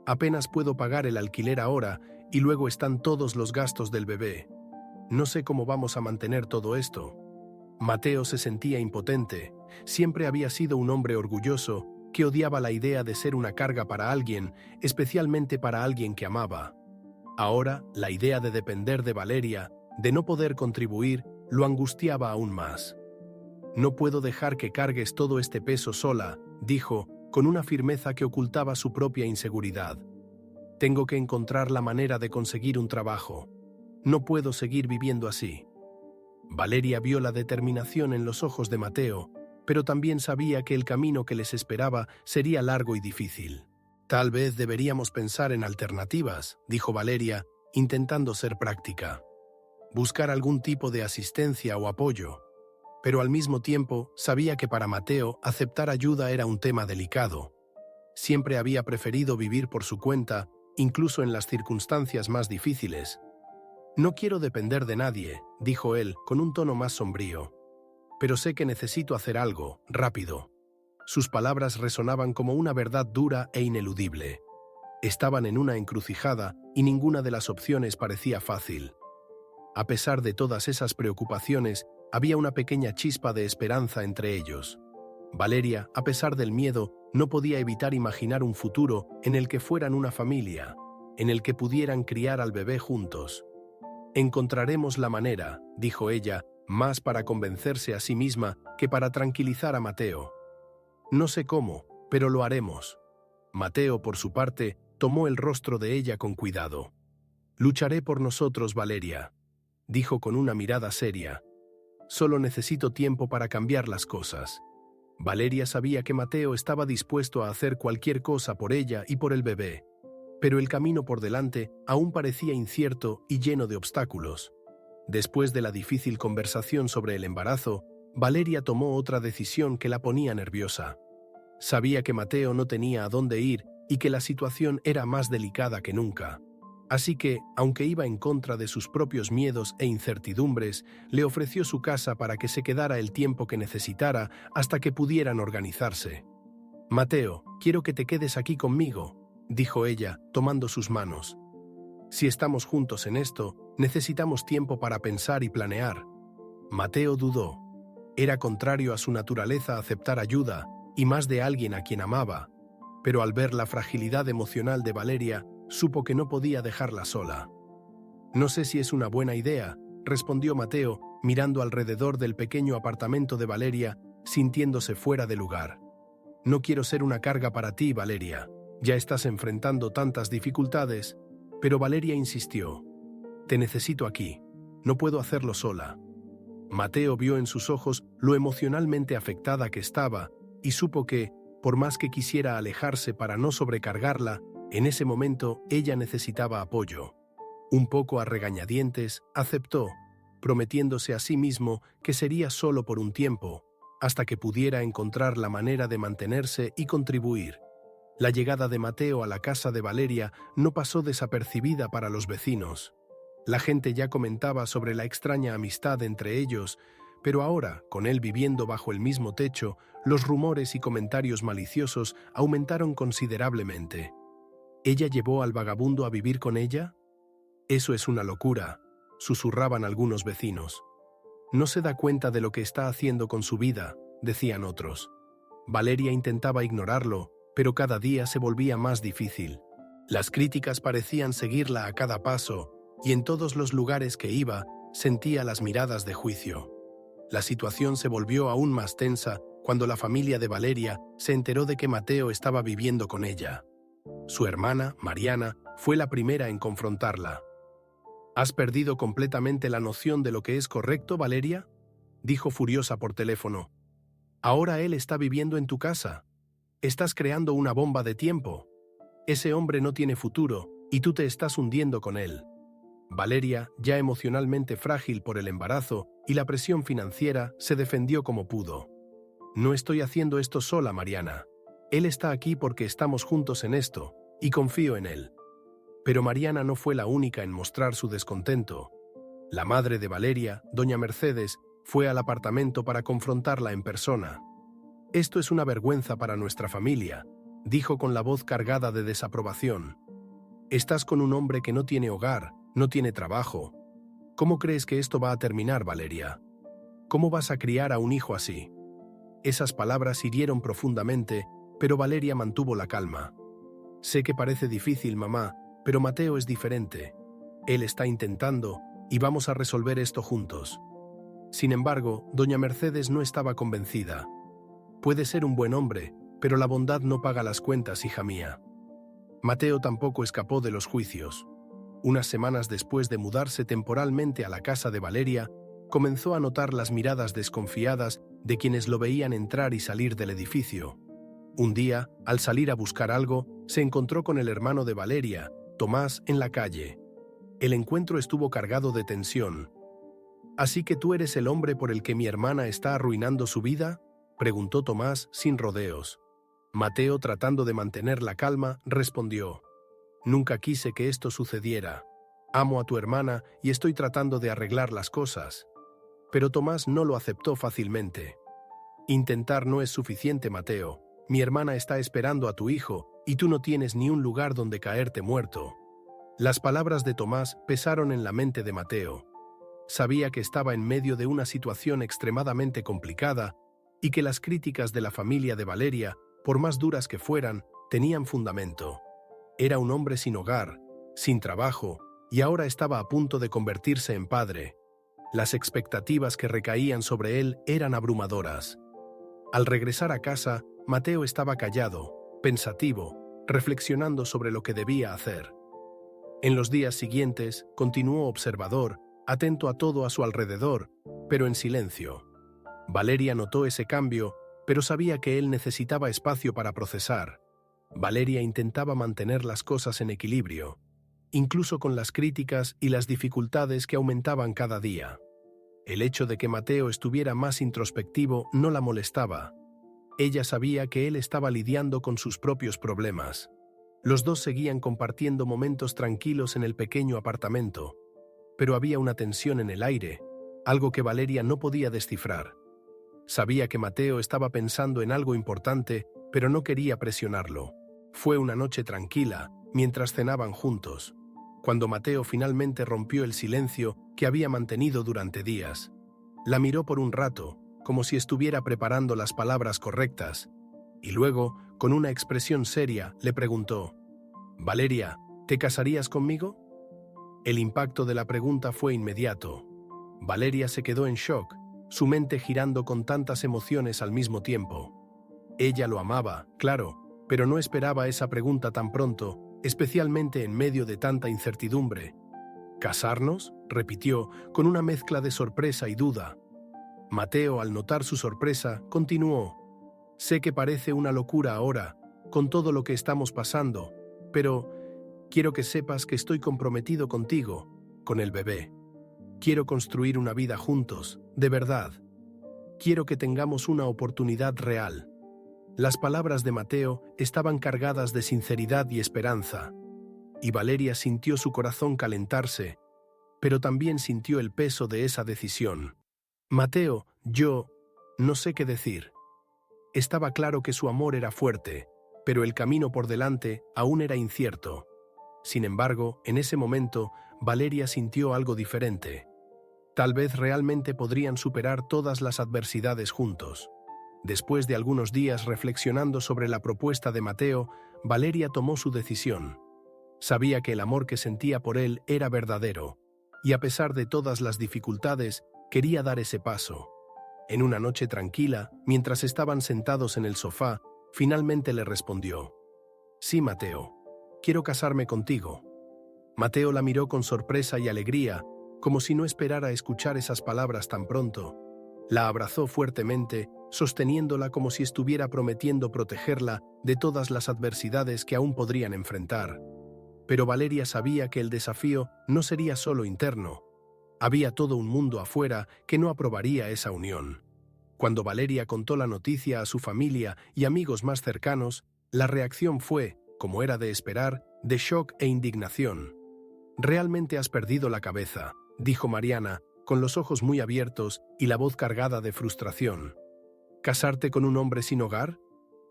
«Apenas puedo pagar el alquiler ahora, y luego están todos los gastos del bebé. No sé cómo vamos a mantener todo esto». Mateo se sentía impotente. Siempre había sido un hombre orgulloso que odiaba la idea de ser una carga para alguien, especialmente para alguien que amaba. Ahora, la idea de depender de Valeria, de no poder contribuir, lo angustiaba aún más. «No puedo dejar que cargues todo este peso sola», dijo, con una firmeza que ocultaba su propia inseguridad. «Tengo que encontrar la manera de conseguir un trabajo. No puedo seguir viviendo así». Valeria vio la determinación en los ojos de Mateo, pero también sabía que el camino que les esperaba sería largo y difícil. «Tal vez deberíamos pensar en alternativas», dijo Valeria, intentando ser práctica. «Buscar algún tipo de asistencia o apoyo». Pero al mismo tiempo sabía que para Mateo aceptar ayuda era un tema delicado. Siempre había preferido vivir por su cuenta, incluso en las circunstancias más difíciles. «No quiero depender de nadie», dijo él, con un tono más sombrío. «Pero sé que necesito hacer algo, rápido». Sus palabras resonaban como una verdad dura e ineludible. Estaban en una encrucijada y ninguna de las opciones parecía fácil. A pesar de todas esas preocupaciones, había una pequeña chispa de esperanza entre ellos. Valeria, a pesar del miedo, no podía evitar imaginar un futuro en el que fueran una familia, en el que pudieran criar al bebé juntos. Encontraremos la manera, dijo ella, más para convencerse a sí misma que para tranquilizar a Mateo. No sé cómo, pero lo haremos. Mateo, por su parte, tomó el rostro de ella con cuidado. Lucharé por nosotros, Valeria, dijo con una mirada seria. Solo necesito tiempo para cambiar las cosas. Valeria sabía que Mateo estaba dispuesto a hacer cualquier cosa por ella y por el bebé, pero el camino por delante aún parecía incierto y lleno de obstáculos. Después de la difícil conversación sobre el embarazo, Valeria tomó otra decisión que la ponía nerviosa. Sabía que Mateo no tenía a dónde ir y que la situación era más delicada que nunca. Así que, aunque iba en contra de sus propios miedos e incertidumbres, le ofreció su casa para que se quedara el tiempo que necesitara hasta que pudieran organizarse. «Mateo, quiero que te quedes aquí conmigo», dijo ella, tomando sus manos. «Si estamos juntos en esto, necesitamos tiempo para pensar y planear». Mateo dudó. Era contrario a su naturaleza aceptar ayuda, y más de alguien a quien amaba, pero al ver la fragilidad emocional de Valeria, supo que no podía dejarla sola. «No sé si es una buena idea», respondió Mateo, mirando alrededor del pequeño apartamento de Valeria, sintiéndose fuera de lugar. «No quiero ser una carga para ti, Valeria. Ya estás enfrentando tantas dificultades». Pero Valeria insistió. «Te necesito aquí. No puedo hacerlo sola». Mateo vio en sus ojos lo emocionalmente afectada que estaba y supo que, por más que quisiera alejarse para no sobrecargarla, en ese momento ella necesitaba apoyo. Un poco a regañadientes, aceptó, prometiéndose a sí mismo que sería solo por un tiempo, hasta que pudiera encontrar la manera de mantenerse y contribuir. La llegada de Mateo a la casa de Valeria no pasó desapercibida para los vecinos. La gente ya comentaba sobre la extraña amistad entre ellos, pero ahora, con él viviendo bajo el mismo techo, los rumores y comentarios maliciosos aumentaron considerablemente. ¿Ella llevó al vagabundo a vivir con ella? Eso es una locura, susurraban algunos vecinos. No se da cuenta de lo que está haciendo con su vida, decían otros. Valeria intentaba ignorarlo, pero cada día se volvía más difícil. Las críticas parecían seguirla a cada paso, y en todos los lugares que iba, sentía las miradas de juicio. La situación se volvió aún más tensa cuando la familia de Valeria se enteró de que Mateo estaba viviendo con ella. Su hermana, Mariana, fue la primera en confrontarla. «¿Has perdido completamente la noción de lo que es correcto, Valeria?», dijo furiosa por teléfono. «Ahora él está viviendo en tu casa. Estás creando una bomba de tiempo. Ese hombre no tiene futuro y tú te estás hundiendo con él». Valeria, ya emocionalmente frágil por el embarazo y la presión financiera, se defendió como pudo. «No estoy haciendo esto sola, Mariana. Él está aquí porque estamos juntos en esto, y confío en él». Pero Mariana no fue la única en mostrar su descontento. La madre de Valeria, doña Mercedes, fue al apartamento para confrontarla en persona. «Esto es una vergüenza para nuestra familia», dijo con la voz cargada de desaprobación. «Estás con un hombre que no tiene hogar, no tiene trabajo. ¿Cómo crees que esto va a terminar, Valeria? ¿Cómo vas a criar a un hijo así?». Esas palabras hirieron profundamente, pero Valeria mantuvo la calma. «Sé que parece difícil, mamá, pero Mateo es diferente. Él está intentando, y vamos a resolver esto juntos». Sin embargo, doña Mercedes no estaba convencida. «Puede ser un buen hombre, pero la bondad no paga las cuentas, hija mía». Mateo tampoco escapó de los juicios. Unas semanas después de mudarse temporalmente a la casa de Valeria, comenzó a notar las miradas desconfiadas de quienes lo veían entrar y salir del edificio. Un día, al salir a buscar algo, se encontró con el hermano de Valeria, Tomás, en la calle. El encuentro estuvo cargado de tensión. «¿Así que tú eres el hombre por el que mi hermana está arruinando su vida?», preguntó Tomás sin rodeos. Mateo, tratando de mantener la calma, respondió: «Nunca quise que esto sucediera. Amo a tu hermana y estoy tratando de arreglar las cosas». Pero Tomás no lo aceptó fácilmente. «Intentar no es suficiente, Mateo. Mi hermana está esperando a tu hijo y tú no tienes ni un lugar donde caerte muerto». Las palabras de Tomás pesaron en la mente de Mateo. Sabía que estaba en medio de una situación extremadamente complicada y que las críticas de la familia de Valeria, por más duras que fueran, tenían fundamento. Era un hombre sin hogar, sin trabajo, y ahora estaba a punto de convertirse en padre. Las expectativas que recaían sobre él eran abrumadoras. Al regresar a casa, Mateo estaba callado, pensativo, reflexionando sobre lo que debía hacer. En los días siguientes, continuó observador, atento a todo a su alrededor, pero en silencio. Valeria notó ese cambio, pero sabía que él necesitaba espacio para procesar. Valeria intentaba mantener las cosas en equilibrio, incluso con las críticas y las dificultades que aumentaban cada día. El hecho de que Mateo estuviera más introspectivo no la molestaba. Ella sabía que él estaba lidiando con sus propios problemas. Los dos seguían compartiendo momentos tranquilos en el pequeño apartamento, pero había una tensión en el aire, algo que Valeria no podía descifrar. Sabía que Mateo estaba pensando en algo importante, pero no quería presionarlo. Fue una noche tranquila, mientras cenaban juntos, cuando Mateo finalmente rompió el silencio que había mantenido durante días. La miró por un rato, como si estuviera preparando las palabras correctas, y luego, con una expresión seria, le preguntó: «Valeria, ¿te casarías conmigo?». El impacto de la pregunta fue inmediato. Valeria se quedó en shock, su mente girando con tantas emociones al mismo tiempo. Ella lo amaba, claro, pero no esperaba esa pregunta tan pronto, especialmente en medio de tanta incertidumbre. «¿Casarnos?», repitió, con una mezcla de sorpresa y duda. Mateo, al notar su sorpresa, continuó: «Sé que parece una locura ahora, con todo lo que estamos pasando, pero quiero que sepas que estoy comprometido contigo, con el bebé. Quiero construir una vida juntos, de verdad. Quiero que tengamos una oportunidad real». Las palabras de Mateo estaban cargadas de sinceridad y esperanza, y Valeria sintió su corazón calentarse, pero también sintió el peso de esa decisión. «Mateo, yo no sé qué decir». Estaba claro que su amor era fuerte, pero el camino por delante aún era incierto. Sin embargo, en ese momento, Valeria sintió algo diferente. Tal vez realmente podrían superar todas las adversidades juntos. Después de algunos días reflexionando sobre la propuesta de Mateo, Valeria tomó su decisión. Sabía que el amor que sentía por él era verdadero, y a pesar de todas las dificultades, quería dar ese paso. En una noche tranquila, mientras estaban sentados en el sofá, finalmente le respondió: «Sí, Mateo, quiero casarme contigo». Mateo la miró con sorpresa y alegría, como si no esperara escuchar esas palabras tan pronto. La abrazó fuertemente, sosteniéndola como si estuviera prometiendo protegerla de todas las adversidades que aún podrían enfrentar. Pero Valeria sabía que el desafío no sería solo interno. Había todo un mundo afuera que no aprobaría esa unión. Cuando Valeria contó la noticia a su familia y amigos más cercanos, la reacción fue, como era de esperar, de shock e indignación. «Realmente has perdido la cabeza», dijo Mariana, con los ojos muy abiertos y la voz cargada de frustración. «¿Casarte con un hombre sin hogar?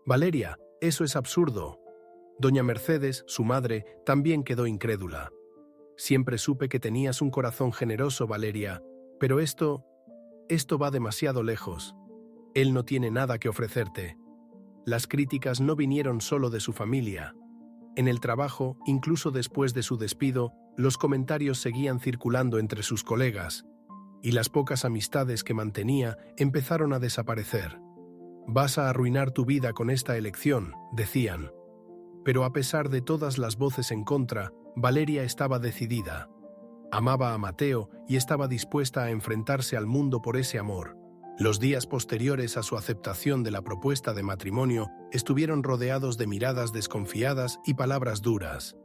Valeria, eso es absurdo». Doña Mercedes, su madre, también quedó incrédula. «Siempre supe que tenías un corazón generoso, Valeria, pero esto va demasiado lejos. Él no tiene nada que ofrecerte». Las críticas no vinieron solo de su familia. En el trabajo, incluso después de su despido, los comentarios seguían circulando entre sus colegas, y las pocas amistades que mantenía empezaron a desaparecer. «Vas a arruinar tu vida con esta elección», decían. Pero a pesar de todas las voces en contra, Valeria estaba decidida. Amaba a Mateo y estaba dispuesta a enfrentarse al mundo por ese amor. Los días posteriores a su aceptación de la propuesta de matrimonio estuvieron rodeados de miradas desconfiadas y palabras duras.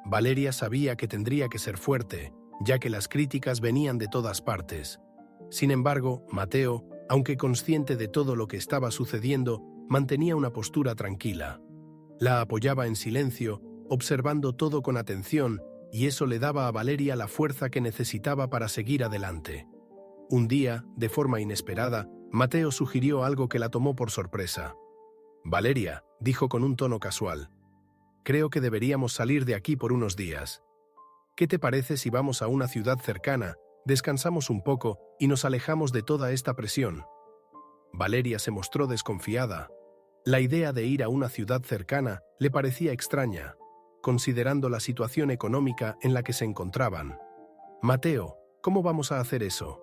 Valeria sabía que tendría que ser fuerte, ya que las críticas venían de todas partes. Sin embargo, Mateo, aunque consciente de todo lo que estaba sucediendo, mantenía una postura tranquila. La apoyaba en silencio, observando todo con atención, y eso le daba a Valeria la fuerza que necesitaba para seguir adelante. Un día, de forma inesperada, Mateo sugirió algo que la tomó por sorpresa. «Valeria», dijo con un tono casual, «creo que deberíamos salir de aquí por unos días. ¿Qué te parece si vamos a una ciudad cercana, descansamos un poco y nos alejamos de toda esta presión?» Valeria se mostró desconfiada. La idea de ir a una ciudad cercana le parecía extraña. considerando la situación económica en la que se encontraban. «Mateo, ¿cómo vamos a hacer eso?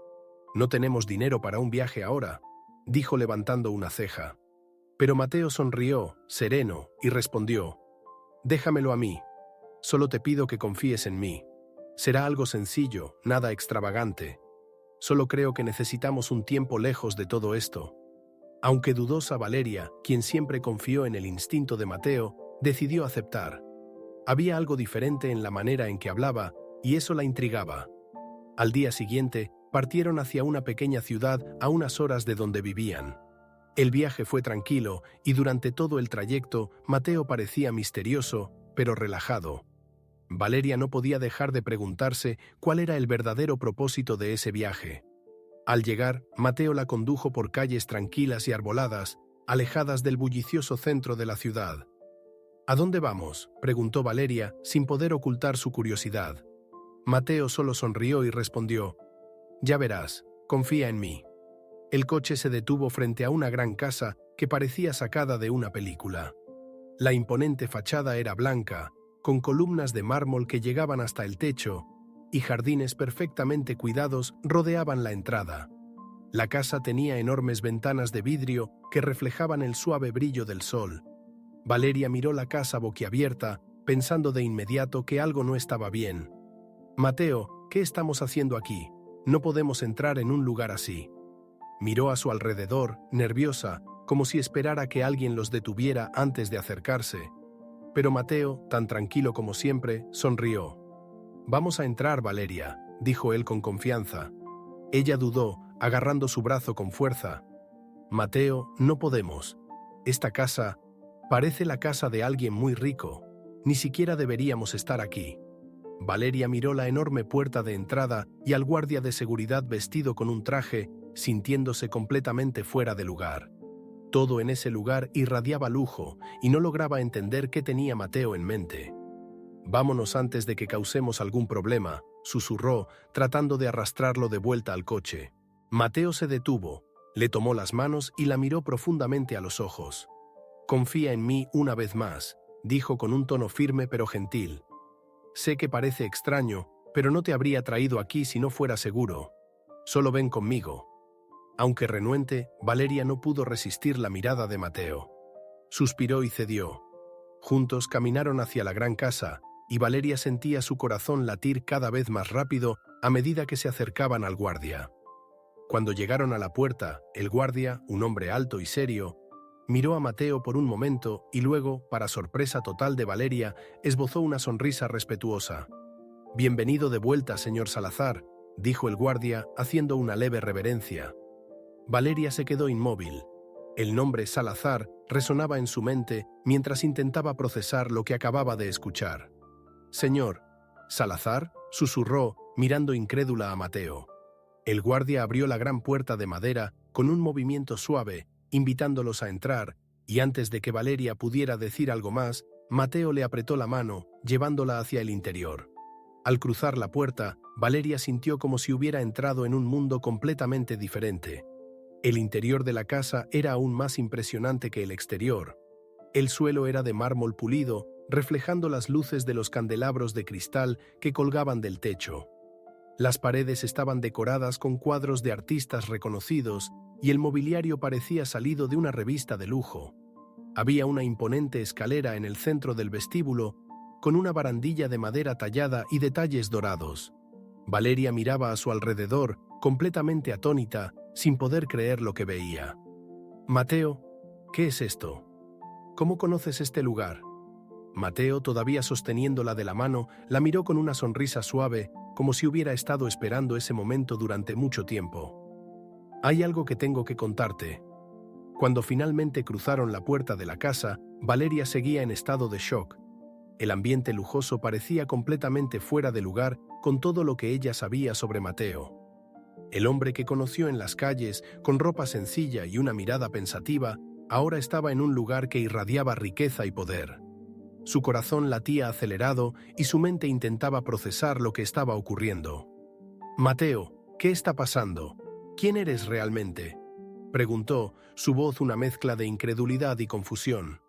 No tenemos dinero para un viaje ahora», dijo levantando una ceja. Pero Mateo sonrió, sereno, y respondió: «Déjamelo a mí. Solo te pido que confíes en mí. Será algo sencillo, nada extravagante. Solo creo que necesitamos un tiempo lejos de todo esto». Aunque dudosa, Valeria, quien siempre confió en el instinto de Mateo, decidió aceptar. Había algo diferente en la manera en que hablaba, y eso la intrigaba. Al día siguiente, partieron hacia una pequeña ciudad a unas horas de donde vivían. El viaje fue tranquilo, y durante todo el trayecto, Mateo parecía misterioso, pero relajado. Valeria no podía dejar de preguntarse cuál era el verdadero propósito de ese viaje. Al llegar, Mateo la condujo por calles tranquilas y arboladas, alejadas del bullicioso centro de la ciudad. «¿A dónde vamos?», preguntó Valeria, sin poder ocultar su curiosidad. Mateo solo sonrió y respondió: «Ya verás, confía en mí». El coche se detuvo frente a una gran casa que parecía sacada de una película. La imponente fachada era blanca, con columnas de mármol que llegaban hasta el techo, y jardines perfectamente cuidados rodeaban la entrada. La casa tenía enormes ventanas de vidrio que reflejaban el suave brillo del sol. Valeria miró la casa boquiabierta, pensando de inmediato que algo no estaba bien. «Mateo, ¿qué estamos haciendo aquí? No podemos entrar en un lugar así». Miró a su alrededor, nerviosa, como si esperara que alguien los detuviera antes de acercarse. Pero Mateo, tan tranquilo como siempre, sonrió. «Vamos a entrar, Valeria», dijo él con confianza. Ella dudó, agarrando su brazo con fuerza. «Mateo, no podemos. Esta casa parece la casa de alguien muy rico. Ni siquiera deberíamos estar aquí». Valeria miró la enorme puerta de entrada y al guardia de seguridad vestido con un traje, sintiéndose completamente fuera de lugar. Todo en ese lugar irradiaba lujo y no lograba entender qué tenía Mateo en mente. «Vámonos antes de que causemos algún problema», susurró, tratando de arrastrarlo de vuelta al coche. Mateo se detuvo, le tomó las manos y la miró profundamente a los ojos. «Confía en mí una vez más», dijo con un tono firme pero gentil. «Sé que parece extraño, pero no te habría traído aquí si no fuera seguro. Solo ven conmigo». Aunque renuente, Valeria no pudo resistir la mirada de Mateo. Suspiró y cedió. Juntos caminaron hacia la gran casa, y Valeria sentía su corazón latir cada vez más rápido a medida que se acercaban al guardia. Cuando llegaron a la puerta, el guardia, un hombre alto y serio, miró a Mateo por un momento y luego, para sorpresa total de Valeria, esbozó una sonrisa respetuosa. «Bienvenido de vuelta, señor Salazar», dijo el guardia, haciendo una leve reverencia. Valeria se quedó inmóvil. El nombre Salazar resonaba en su mente mientras intentaba procesar lo que acababa de escuchar. «Señor Salazar», susurró, mirando incrédula a Mateo. El guardia abrió la gran puerta de madera con un movimiento suave, invitándolos a entrar, y antes de que Valeria pudiera decir algo más, Mateo le apretó la mano, llevándola hacia el interior. Al cruzar la puerta, Valeria sintió como si hubiera entrado en un mundo completamente diferente. El interior de la casa era aún más impresionante que el exterior. El suelo era de mármol pulido, reflejando las luces de los candelabros de cristal que colgaban del techo. Las paredes estaban decoradas con cuadros de artistas reconocidos y el mobiliario parecía salido de una revista de lujo. Había una imponente escalera en el centro del vestíbulo, con una barandilla de madera tallada y detalles dorados. Valeria miraba a su alrededor, completamente atónita, sin poder creer lo que veía. «Mateo, ¿qué es esto? ¿Cómo conoces este lugar?». Mateo, todavía sosteniéndola de la mano, la miró con una sonrisa suave, como si hubiera estado esperando ese momento durante mucho tiempo. «Hay algo que tengo que contarte». Cuando finalmente cruzaron la puerta de la casa, Valeria seguía en estado de shock. El ambiente lujoso parecía completamente fuera de lugar con todo lo que ella sabía sobre Mateo. El hombre que conoció en las calles, con ropa sencilla y una mirada pensativa, ahora estaba en un lugar que irradiaba riqueza y poder. Su corazón latía acelerado y su mente intentaba procesar lo que estaba ocurriendo. «Mateo, ¿qué está pasando? ¿Quién eres realmente?», preguntó, su voz una mezcla de incredulidad y confusión.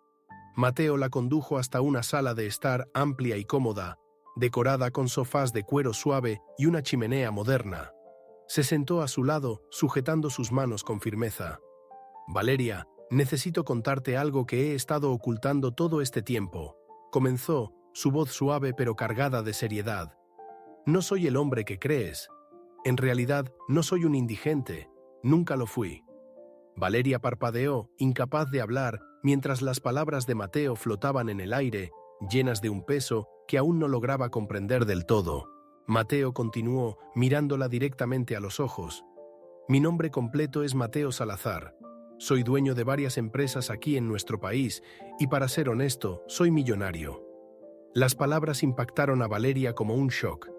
Mateo la condujo hasta una sala de estar amplia y cómoda, decorada con sofás de cuero suave y una chimenea moderna. Se sentó a su lado, sujetando sus manos con firmeza. «Valeria, necesito contarte algo que he estado ocultando todo este tiempo», comenzó, su voz suave pero cargada de seriedad. «No soy el hombre que crees. En realidad, no soy un indigente. Nunca lo fui». Valeria parpadeó, incapaz de hablar, mientras las palabras de Mateo flotaban en el aire, llenas de un peso que aún no lograba comprender del todo. Mateo continuó, mirándola directamente a los ojos. «Mi nombre completo es Mateo Salazar. Soy dueño de varias empresas aquí en nuestro país y, para ser honesto, soy millonario». Las palabras impactaron a Valeria como un shock.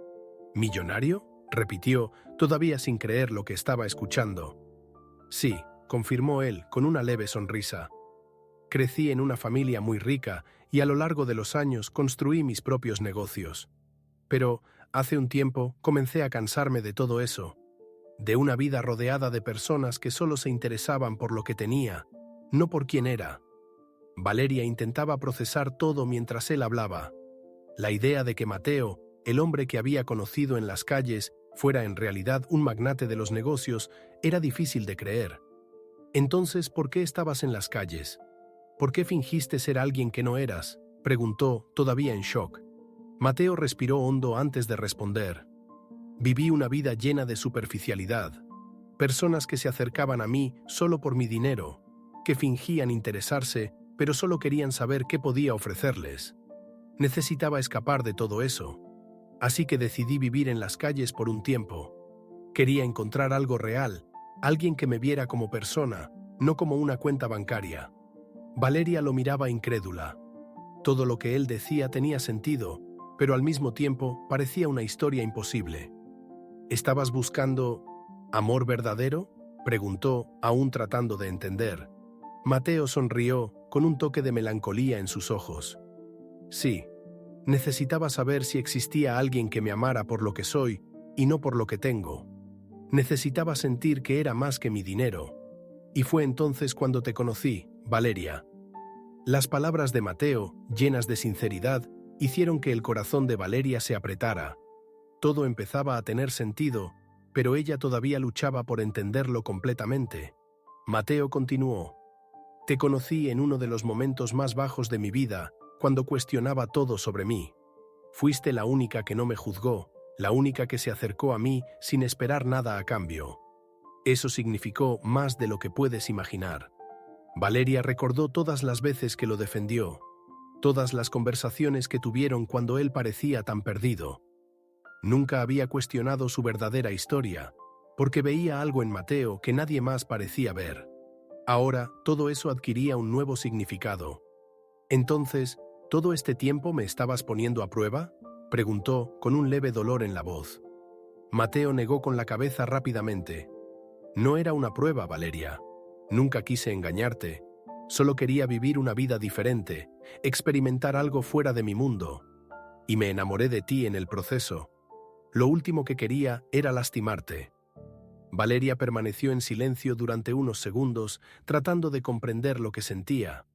«¿Millonario?», repitió, todavía sin creer lo que estaba escuchando. «Sí», confirmó él, con una leve sonrisa. «Crecí en una familia muy rica y a lo largo de los años construí mis propios negocios. Pero, hace un tiempo, comencé a cansarme de todo eso, de una vida rodeada de personas que solo se interesaban por lo que tenía, no por quién era». Valeria intentaba procesar todo mientras él hablaba. La idea de que Mateo, el hombre que había conocido en las calles, fuera en realidad un magnate de los negocios, era difícil de creer. «Entonces, ¿por qué estabas en las calles? ¿Por qué fingiste ser alguien que no eras?», preguntó, todavía en shock. Mateo respiró hondo antes de responder. «Viví una vida llena de superficialidad. Personas que se acercaban a mí solo por mi dinero, que fingían interesarse, pero solo querían saber qué podía ofrecerles. Necesitaba escapar de todo eso. Así que decidí vivir en las calles por un tiempo. Quería encontrar algo real, alguien que me viera como persona, no como una cuenta bancaria». Valeria lo miraba incrédula. Todo lo que él decía tenía sentido, pero al mismo tiempo parecía una historia imposible. «¿Estabas buscando amor verdadero?», preguntó, aún tratando de entender. Mateo sonrió, con un toque de melancolía en sus ojos. «Sí, necesitaba saber si existía alguien que me amara por lo que soy y no por lo que tengo. Necesitaba sentir que era más que mi dinero. Y fue entonces cuando te conocí, Valeria». Las palabras de Mateo, llenas de sinceridad, hicieron que el corazón de Valeria se apretara. Todo empezaba a tener sentido, pero ella todavía luchaba por entenderlo completamente. Mateo continuó. «Te conocí en uno de los momentos más bajos de mi vida, cuando cuestionaba todo sobre mí. Fuiste la única que no me juzgó, la única que se acercó a mí sin esperar nada a cambio. Eso significó más de lo que puedes imaginar». Valeria recordó todas las veces que lo defendió, todas las conversaciones que tuvieron cuando él parecía tan perdido. Nunca había cuestionado su verdadera historia, porque veía algo en Mateo que nadie más parecía ver. Ahora, todo eso adquiría un nuevo significado. «Entonces, ¿todo este tiempo me estabas poniendo a prueba?», preguntó, con un leve dolor en la voz. Mateo negó con la cabeza rápidamente. «No era una prueba, Valeria. Nunca quise engañarte. Solo quería vivir una vida diferente, experimentar algo fuera de mi mundo. Y me enamoré de ti en el proceso. Lo último que quería era lastimarte». Valeria permaneció en silencio durante unos segundos, tratando de comprender lo que sentía.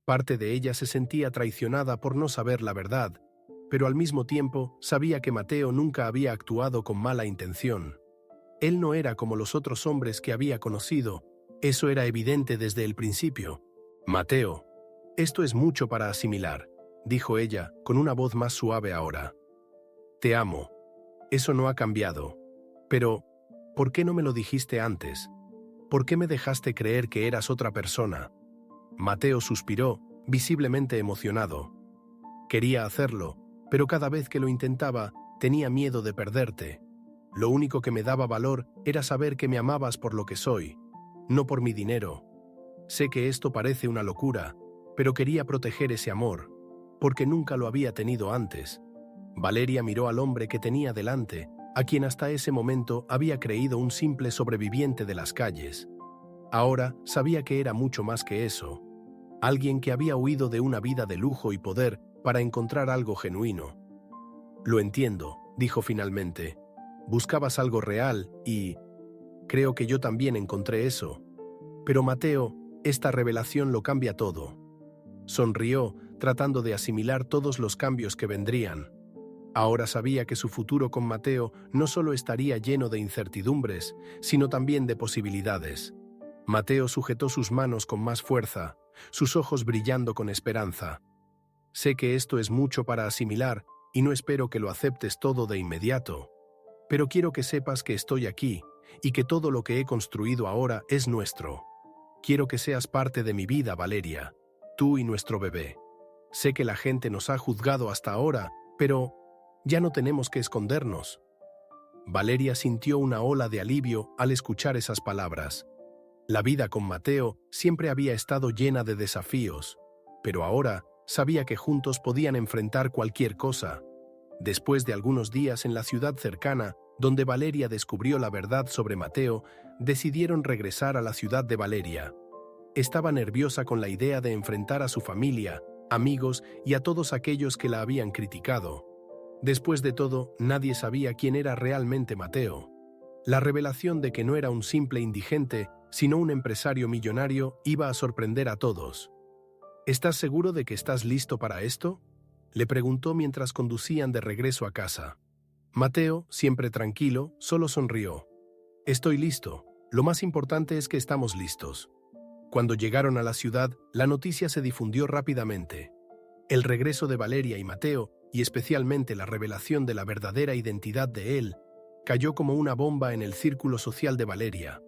Parte de ella se sentía traicionada por no saber la verdad, pero al mismo tiempo sabía que Mateo nunca había actuado con mala intención. Él no era como los otros hombres que había conocido. Eso era evidente desde el principio. «Mateo, esto es mucho para asimilar», dijo ella, con una voz más suave ahora. «Te amo. Eso no ha cambiado. Pero, ¿por qué no me lo dijiste antes? ¿Por qué me dejaste creer que eras otra persona?». Mateo suspiró, visiblemente emocionado. «Quería hacerlo, pero cada vez que lo intentaba, tenía miedo de perderte. Lo único que me daba valor era saber que me amabas por lo que soy, no por mi dinero. Sé que esto parece una locura, pero quería proteger ese amor, porque nunca lo había tenido antes». Valeria miró al hombre que tenía delante, a quien hasta ese momento había creído un simple sobreviviente de las calles. Ahora sabía que era mucho más que eso. Alguien que había huido de una vida de lujo y poder para encontrar algo genuino. «Lo entiendo», dijo finalmente. «Buscabas algo real y creo que yo también encontré eso. Pero Mateo, esta revelación lo cambia todo. Sonrió, tratando de asimilar todos los cambios que vendrían. Ahora sabía que su futuro con Mateo no solo estaría lleno de incertidumbres, sino también de posibilidades. Mateo sujetó sus manos con más fuerza, sus ojos brillando con esperanza. Sé que esto es mucho para asimilar y no espero que lo aceptes todo de inmediato. Pero quiero que sepas que estoy aquí y que todo lo que he construido ahora es nuestro. Quiero que seas parte de mi vida, Valeria, tú y nuestro bebé. Sé que la gente nos ha juzgado hasta ahora, pero ya no tenemos que escondernos. Valeria sintió una ola de alivio al escuchar esas palabras. La vida con Mateo siempre había estado llena de desafíos, pero ahora sabía que juntos podían enfrentar cualquier cosa. Después de algunos días en la ciudad cercana, donde Valeria descubrió la verdad sobre Mateo, decidieron regresar a la ciudad de Valeria. Estaba nerviosa con la idea de enfrentar a su familia, amigos y a todos aquellos que la habían criticado. Después de todo, nadie sabía quién era realmente Mateo. La revelación de que no era un simple indigente, sino un empresario millonario, iba a sorprender a todos. ¿Estás seguro de que estás listo para esto?, le preguntó mientras conducían de regreso a casa. Mateo, siempre tranquilo, solo sonrió. Estoy listo. Lo más importante es que estamos listos. Cuando llegaron a la ciudad, la noticia se difundió rápidamente. El regreso de Valeria y Mateo, y especialmente la revelación de la verdadera identidad de él, cayó como una bomba en el círculo social de Valeria.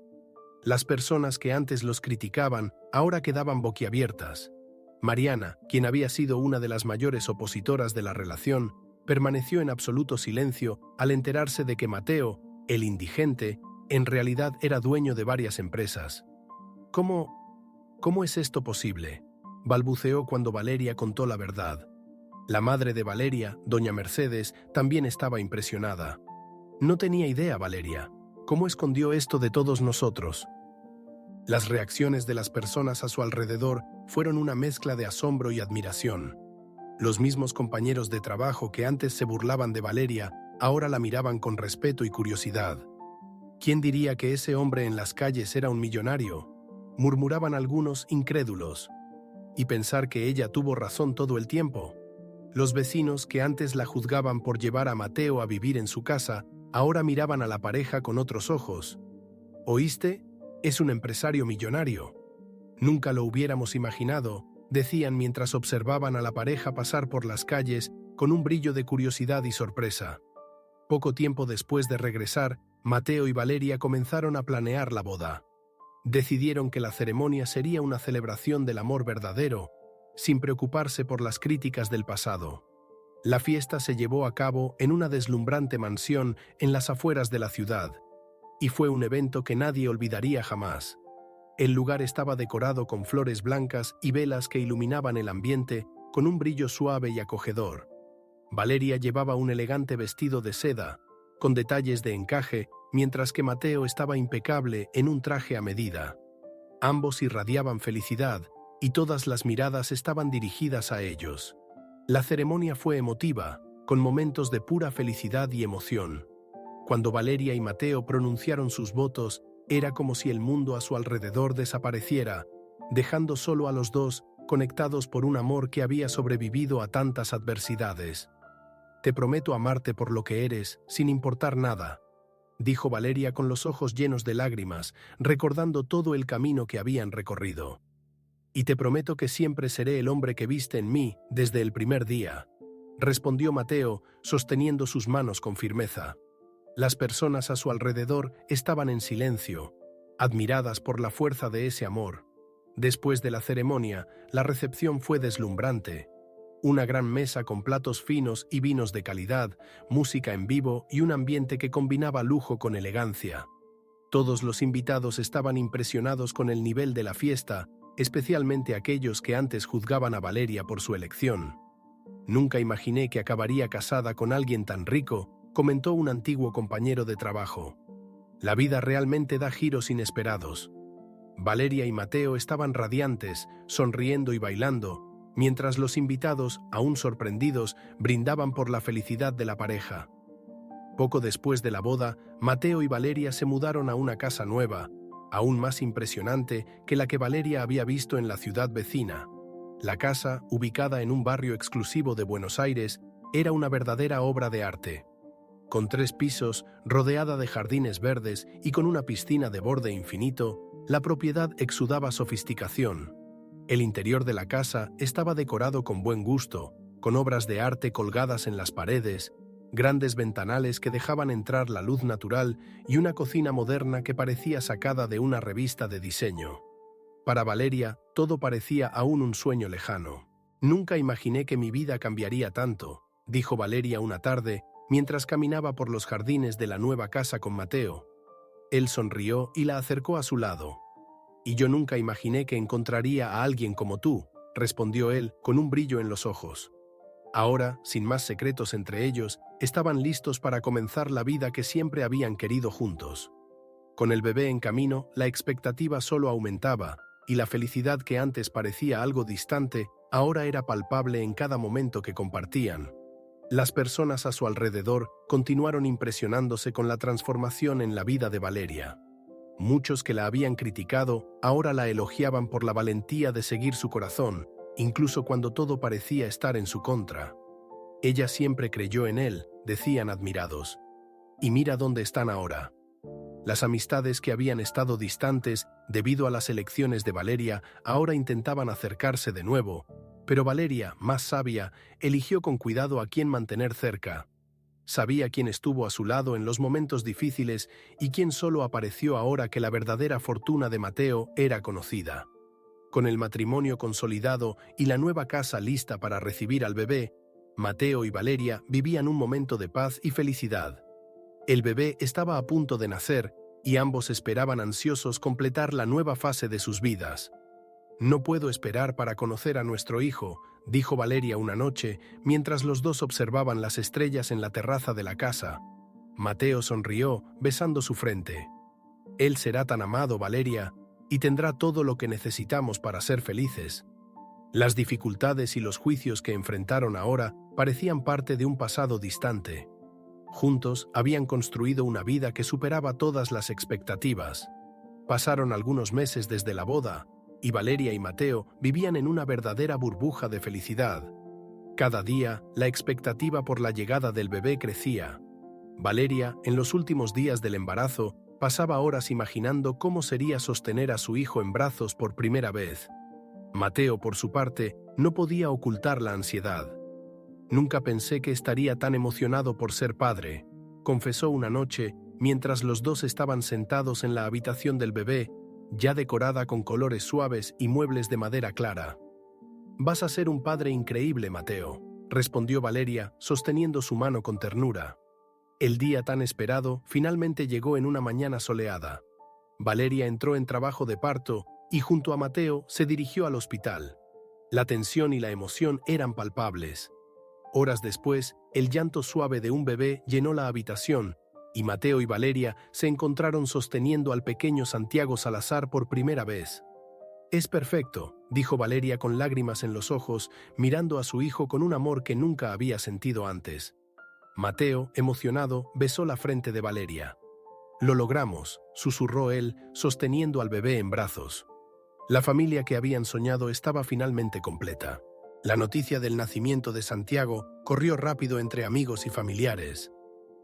Las personas que antes los criticaban ahora quedaban boquiabiertas. Mariana, quien había sido una de las mayores opositoras de la relación, permaneció en absoluto silencio al enterarse de que Mateo, el indigente, en realidad era dueño de varias empresas. ¿Cómo es esto posible?, balbuceó cuando Valeria contó la verdad. La madre de Valeria, doña Mercedes, también estaba impresionada. No tenía idea, Valeria. ¿Cómo escondió esto de todos nosotros? Las reacciones de las personas a su alrededor fueron una mezcla de asombro y admiración. Los mismos compañeros de trabajo que antes se burlaban de Valeria, ahora la miraban con respeto y curiosidad. ¿Quién diría que ese hombre en las calles era un millonario?, murmuraban algunos incrédulos. Y pensar que ella tuvo razón todo el tiempo. Los vecinos que antes la juzgaban por llevar a Mateo a vivir en su casa, ahora miraban a la pareja con otros ojos. ¿Oíste? Es un empresario millonario. Nunca lo hubiéramos imaginado, decían mientras observaban a la pareja pasar por las calles con un brillo de curiosidad y sorpresa. Poco tiempo después de regresar, Mateo y Valeria comenzaron a planear la boda. Decidieron que la ceremonia sería una celebración del amor verdadero, sin preocuparse por las críticas del pasado. La fiesta se llevó a cabo en una deslumbrante mansión en las afueras de la ciudad, y fue un evento que nadie olvidaría jamás. El lugar estaba decorado con flores blancas y velas que iluminaban el ambiente con un brillo suave y acogedor. Valeria llevaba un elegante vestido de seda, con detalles de encaje, mientras que Mateo estaba impecable en un traje a medida. Ambos irradiaban felicidad, y todas las miradas estaban dirigidas a ellos. La ceremonia fue emotiva, con momentos de pura felicidad y emoción. Cuando Valeria y Mateo pronunciaron sus votos, era como si el mundo a su alrededor desapareciera, dejando solo a los dos conectados por un amor que había sobrevivido a tantas adversidades. «Te prometo amarte por lo que eres, sin importar nada», dijo Valeria con los ojos llenos de lágrimas, recordando todo el camino que habían recorrido. «Y te prometo que siempre seré el hombre que viste en mí desde el primer día», respondió Mateo, sosteniendo sus manos con firmeza. Las personas a su alrededor estaban en silencio, admiradas por la fuerza de ese amor. Después de la ceremonia, la recepción fue deslumbrante. Una gran mesa con platos finos y vinos de calidad, música en vivo y un ambiente que combinaba lujo con elegancia. Todos los invitados estaban impresionados con el nivel de la fiesta, especialmente aquellos que antes juzgaban a Valeria por su elección. «Nunca imaginé que acabaría casada con alguien tan rico», comentó un antiguo compañero de trabajo. «La vida realmente da giros inesperados». Valeria y Mateo estaban radiantes, sonriendo y bailando, mientras los invitados, aún sorprendidos, brindaban por la felicidad de la pareja. Poco después de la boda, Mateo y Valeria se mudaron a una casa nueva, aún más impresionante que la que Valeria había visto en la ciudad vecina. La casa, ubicada en un barrio exclusivo de Buenos Aires, era una verdadera obra de arte. Con 3 pisos, rodeada de jardines verdes y con una piscina de borde infinito, la propiedad exudaba sofisticación. El interior de la casa estaba decorado con buen gusto, con obras de arte colgadas en las paredes, grandes ventanales que dejaban entrar la luz natural y una cocina moderna que parecía sacada de una revista de diseño. Para Valeria, todo parecía aún un sueño lejano. «Nunca imaginé que mi vida cambiaría tanto», dijo Valeria una tarde, mientras caminaba por los jardines de la nueva casa con Mateo. Él sonrió y la acercó a su lado. «Y yo nunca imaginé que encontraría a alguien como tú», respondió él con un brillo en los ojos. Ahora, sin más secretos entre ellos, estaban listos para comenzar la vida que siempre habían querido juntos. Con el bebé en camino, la expectativa solo aumentaba, y la felicidad que antes parecía algo distante, ahora era palpable en cada momento que compartían. Las personas a su alrededor continuaron impresionándose con la transformación en la vida de Valeria. Muchos que la habían criticado ahora la elogiaban por la valentía de seguir su corazón, incluso cuando todo parecía estar en su contra. Ella siempre creyó en él, decían admirados. Y mira dónde están ahora. Las amistades que habían estado distantes debido a las elecciones de Valeria ahora intentaban acercarse de nuevo, pero Valeria, más sabia, eligió con cuidado a quién mantener cerca. Sabía quién estuvo a su lado en los momentos difíciles y quién solo apareció ahora que la verdadera fortuna de Mateo era conocida. Con el matrimonio consolidado y la nueva casa lista para recibir al bebé, Mateo y Valeria vivían un momento de paz y felicidad. El bebé estaba a punto de nacer y ambos esperaban ansiosos completar la nueva fase de sus vidas. «No puedo esperar para conocer a nuestro hijo», dijo Valeria una noche, mientras los dos observaban las estrellas en la terraza de la casa. Mateo sonrió, besando su frente. «Él será tan amado, Valeria, y tendrá todo lo que necesitamos para ser felices». Las dificultades y los juicios que enfrentaron ahora parecían parte de un pasado distante. Juntos habían construido una vida que superaba todas las expectativas. Pasaron algunos meses desde la boda, y Valeria y Mateo vivían en una verdadera burbuja de felicidad. Cada día, la expectativa por la llegada del bebé crecía. Valeria, en los últimos días del embarazo, pasaba horas imaginando cómo sería sostener a su hijo en brazos por primera vez. Mateo, por su parte, no podía ocultar la ansiedad. «Nunca pensé que estaría tan emocionado por ser padre», confesó una noche, mientras los dos estaban sentados en la habitación del bebé, ya decorada con colores suaves y muebles de madera clara. «Vas a ser un padre increíble, Mateo», respondió Valeria, sosteniendo su mano con ternura. El día tan esperado finalmente llegó en una mañana soleada. Valeria entró en trabajo de parto y junto a Mateo se dirigió al hospital. La tensión y la emoción eran palpables. Horas después, el llanto suave de un bebé llenó la habitación, y Mateo y Valeria se encontraron sosteniendo al pequeño Santiago Salazar por primera vez. «Es perfecto», dijo Valeria con lágrimas en los ojos, mirando a su hijo con un amor que nunca había sentido antes. Mateo, emocionado, besó la frente de Valeria. «Lo logramos», susurró él, sosteniendo al bebé en brazos. La familia que habían soñado estaba finalmente completa. La noticia del nacimiento de Santiago corrió rápido entre amigos y familiares.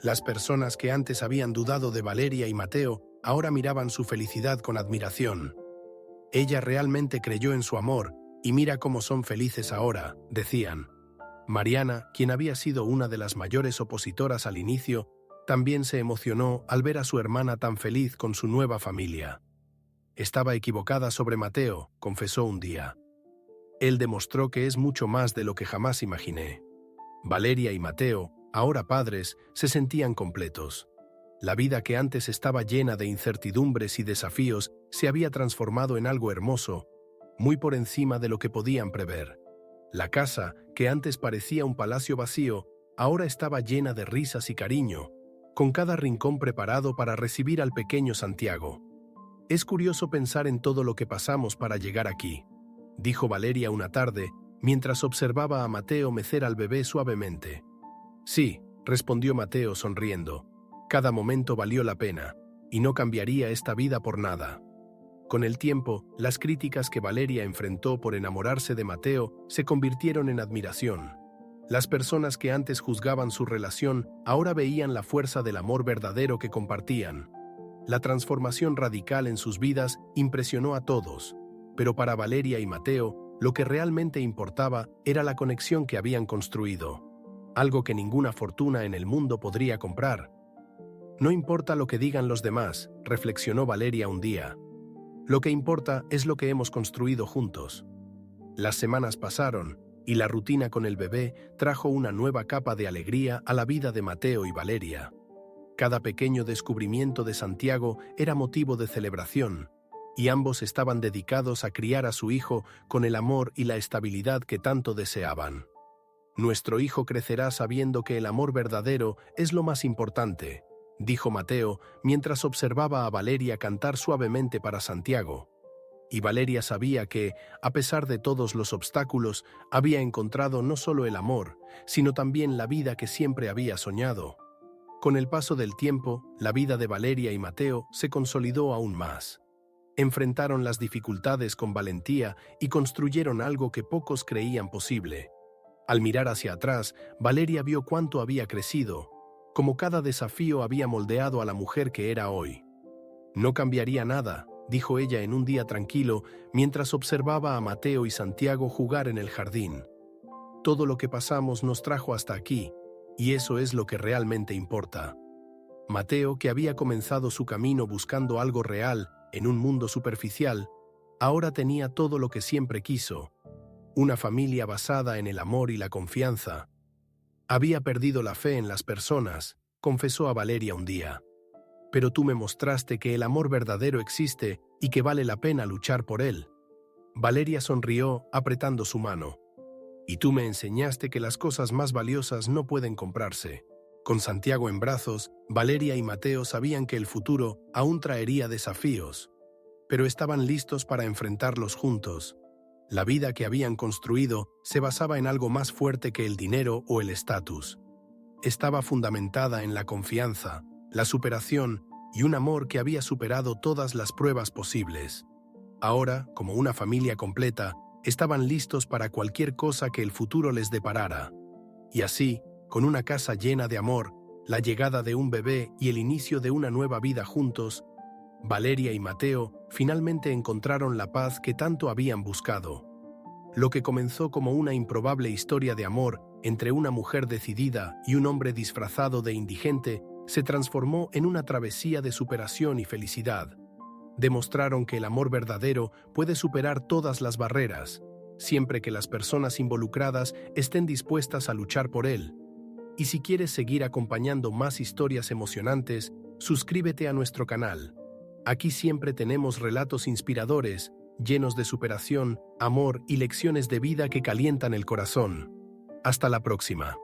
Las personas que antes habían dudado de Valeria y Mateo ahora miraban su felicidad con admiración. «Ella realmente creyó en su amor, y mira cómo son felices ahora», decían. Mariana, quien había sido una de las mayores opositoras al inicio, también se emocionó al ver a su hermana tan feliz con su nueva familia. «Estaba equivocada sobre Mateo», confesó un día. «Él demostró que es mucho más de lo que jamás imaginé». Valeria y Mateo, ahora padres, se sentían completos. La vida que antes estaba llena de incertidumbres y desafíos se había transformado en algo hermoso, muy por encima de lo que podían prever. La casa, que antes parecía un palacio vacío, ahora estaba llena de risas y cariño, con cada rincón preparado para recibir al pequeño Santiago. «Es curioso pensar en todo lo que pasamos para llegar aquí», dijo Valeria una tarde, mientras observaba a Mateo mecer al bebé suavemente. «Sí», respondió Mateo sonriendo, «cada momento valió la pena, y no cambiaría esta vida por nada». Con el tiempo, las críticas que Valeria enfrentó por enamorarse de Mateo se convirtieron en admiración. Las personas que antes juzgaban su relación ahora veían la fuerza del amor verdadero que compartían. La transformación radical en sus vidas impresionó a todos, pero para Valeria y Mateo, lo que realmente importaba era la conexión que habían construido, algo que ninguna fortuna en el mundo podría comprar. No importa lo que digan los demás, reflexionó Valeria un día. Lo que importa es lo que hemos construido juntos. Las semanas pasaron, y la rutina con el bebé trajo una nueva capa de alegría a la vida de Mateo y Valeria. Cada pequeño descubrimiento de Santiago era motivo de celebración, y ambos estaban dedicados a criar a su hijo con el amor y la estabilidad que tanto deseaban. Nuestro hijo crecerá sabiendo que el amor verdadero es lo más importante, dijo Mateo mientras observaba a Valeria cantar suavemente para Santiago. Y Valeria sabía que, a pesar de todos los obstáculos, había encontrado no solo el amor, sino también la vida que siempre había soñado. Con el paso del tiempo, la vida de Valeria y Mateo se consolidó aún más. Enfrentaron las dificultades con valentía y construyeron algo que pocos creían posible. Al mirar hacia atrás, Valeria vio cuánto había crecido, cómo cada desafío había moldeado a la mujer que era hoy. No cambiaría nada, dijo ella en un día tranquilo mientras observaba a Mateo y Santiago jugar en el jardín. Todo lo que pasamos nos trajo hasta aquí, y eso es lo que realmente importa. Mateo, que había comenzado su camino buscando algo real en un mundo superficial, ahora tenía todo lo que siempre quiso: una familia basada en el amor y la confianza. Había perdido la fe en las personas, confesó a Valeria un día. Pero tú me mostraste que el amor verdadero existe y que vale la pena luchar por él. Valeria sonrió, apretando su mano. Y tú me enseñaste que las cosas más valiosas no pueden comprarse. Con Santiago en brazos, Valeria y Mateo sabían que el futuro aún traería desafíos, pero estaban listos para enfrentarlos juntos. La vida que habían construido se basaba en algo más fuerte que el dinero o el estatus. Estaba fundamentada en la confianza, la superación y un amor que había superado todas las pruebas posibles. Ahora, como una familia completa, estaban listos para cualquier cosa que el futuro les deparara. Y así, con una casa llena de amor, la llegada de un bebé y el inicio de una nueva vida juntos, Valeria y Mateo finalmente encontraron la paz que tanto habían buscado. Lo que comenzó como una improbable historia de amor entre una mujer decidida y un hombre disfrazado de indigente se transformó en una travesía de superación y felicidad. Demostraron que el amor verdadero puede superar todas las barreras, siempre que las personas involucradas estén dispuestas a luchar por él. Y si quieres seguir acompañando más historias emocionantes, suscríbete a nuestro canal. Aquí siempre tenemos relatos inspiradores, llenos de superación, amor y lecciones de vida que calientan el corazón. Hasta la próxima.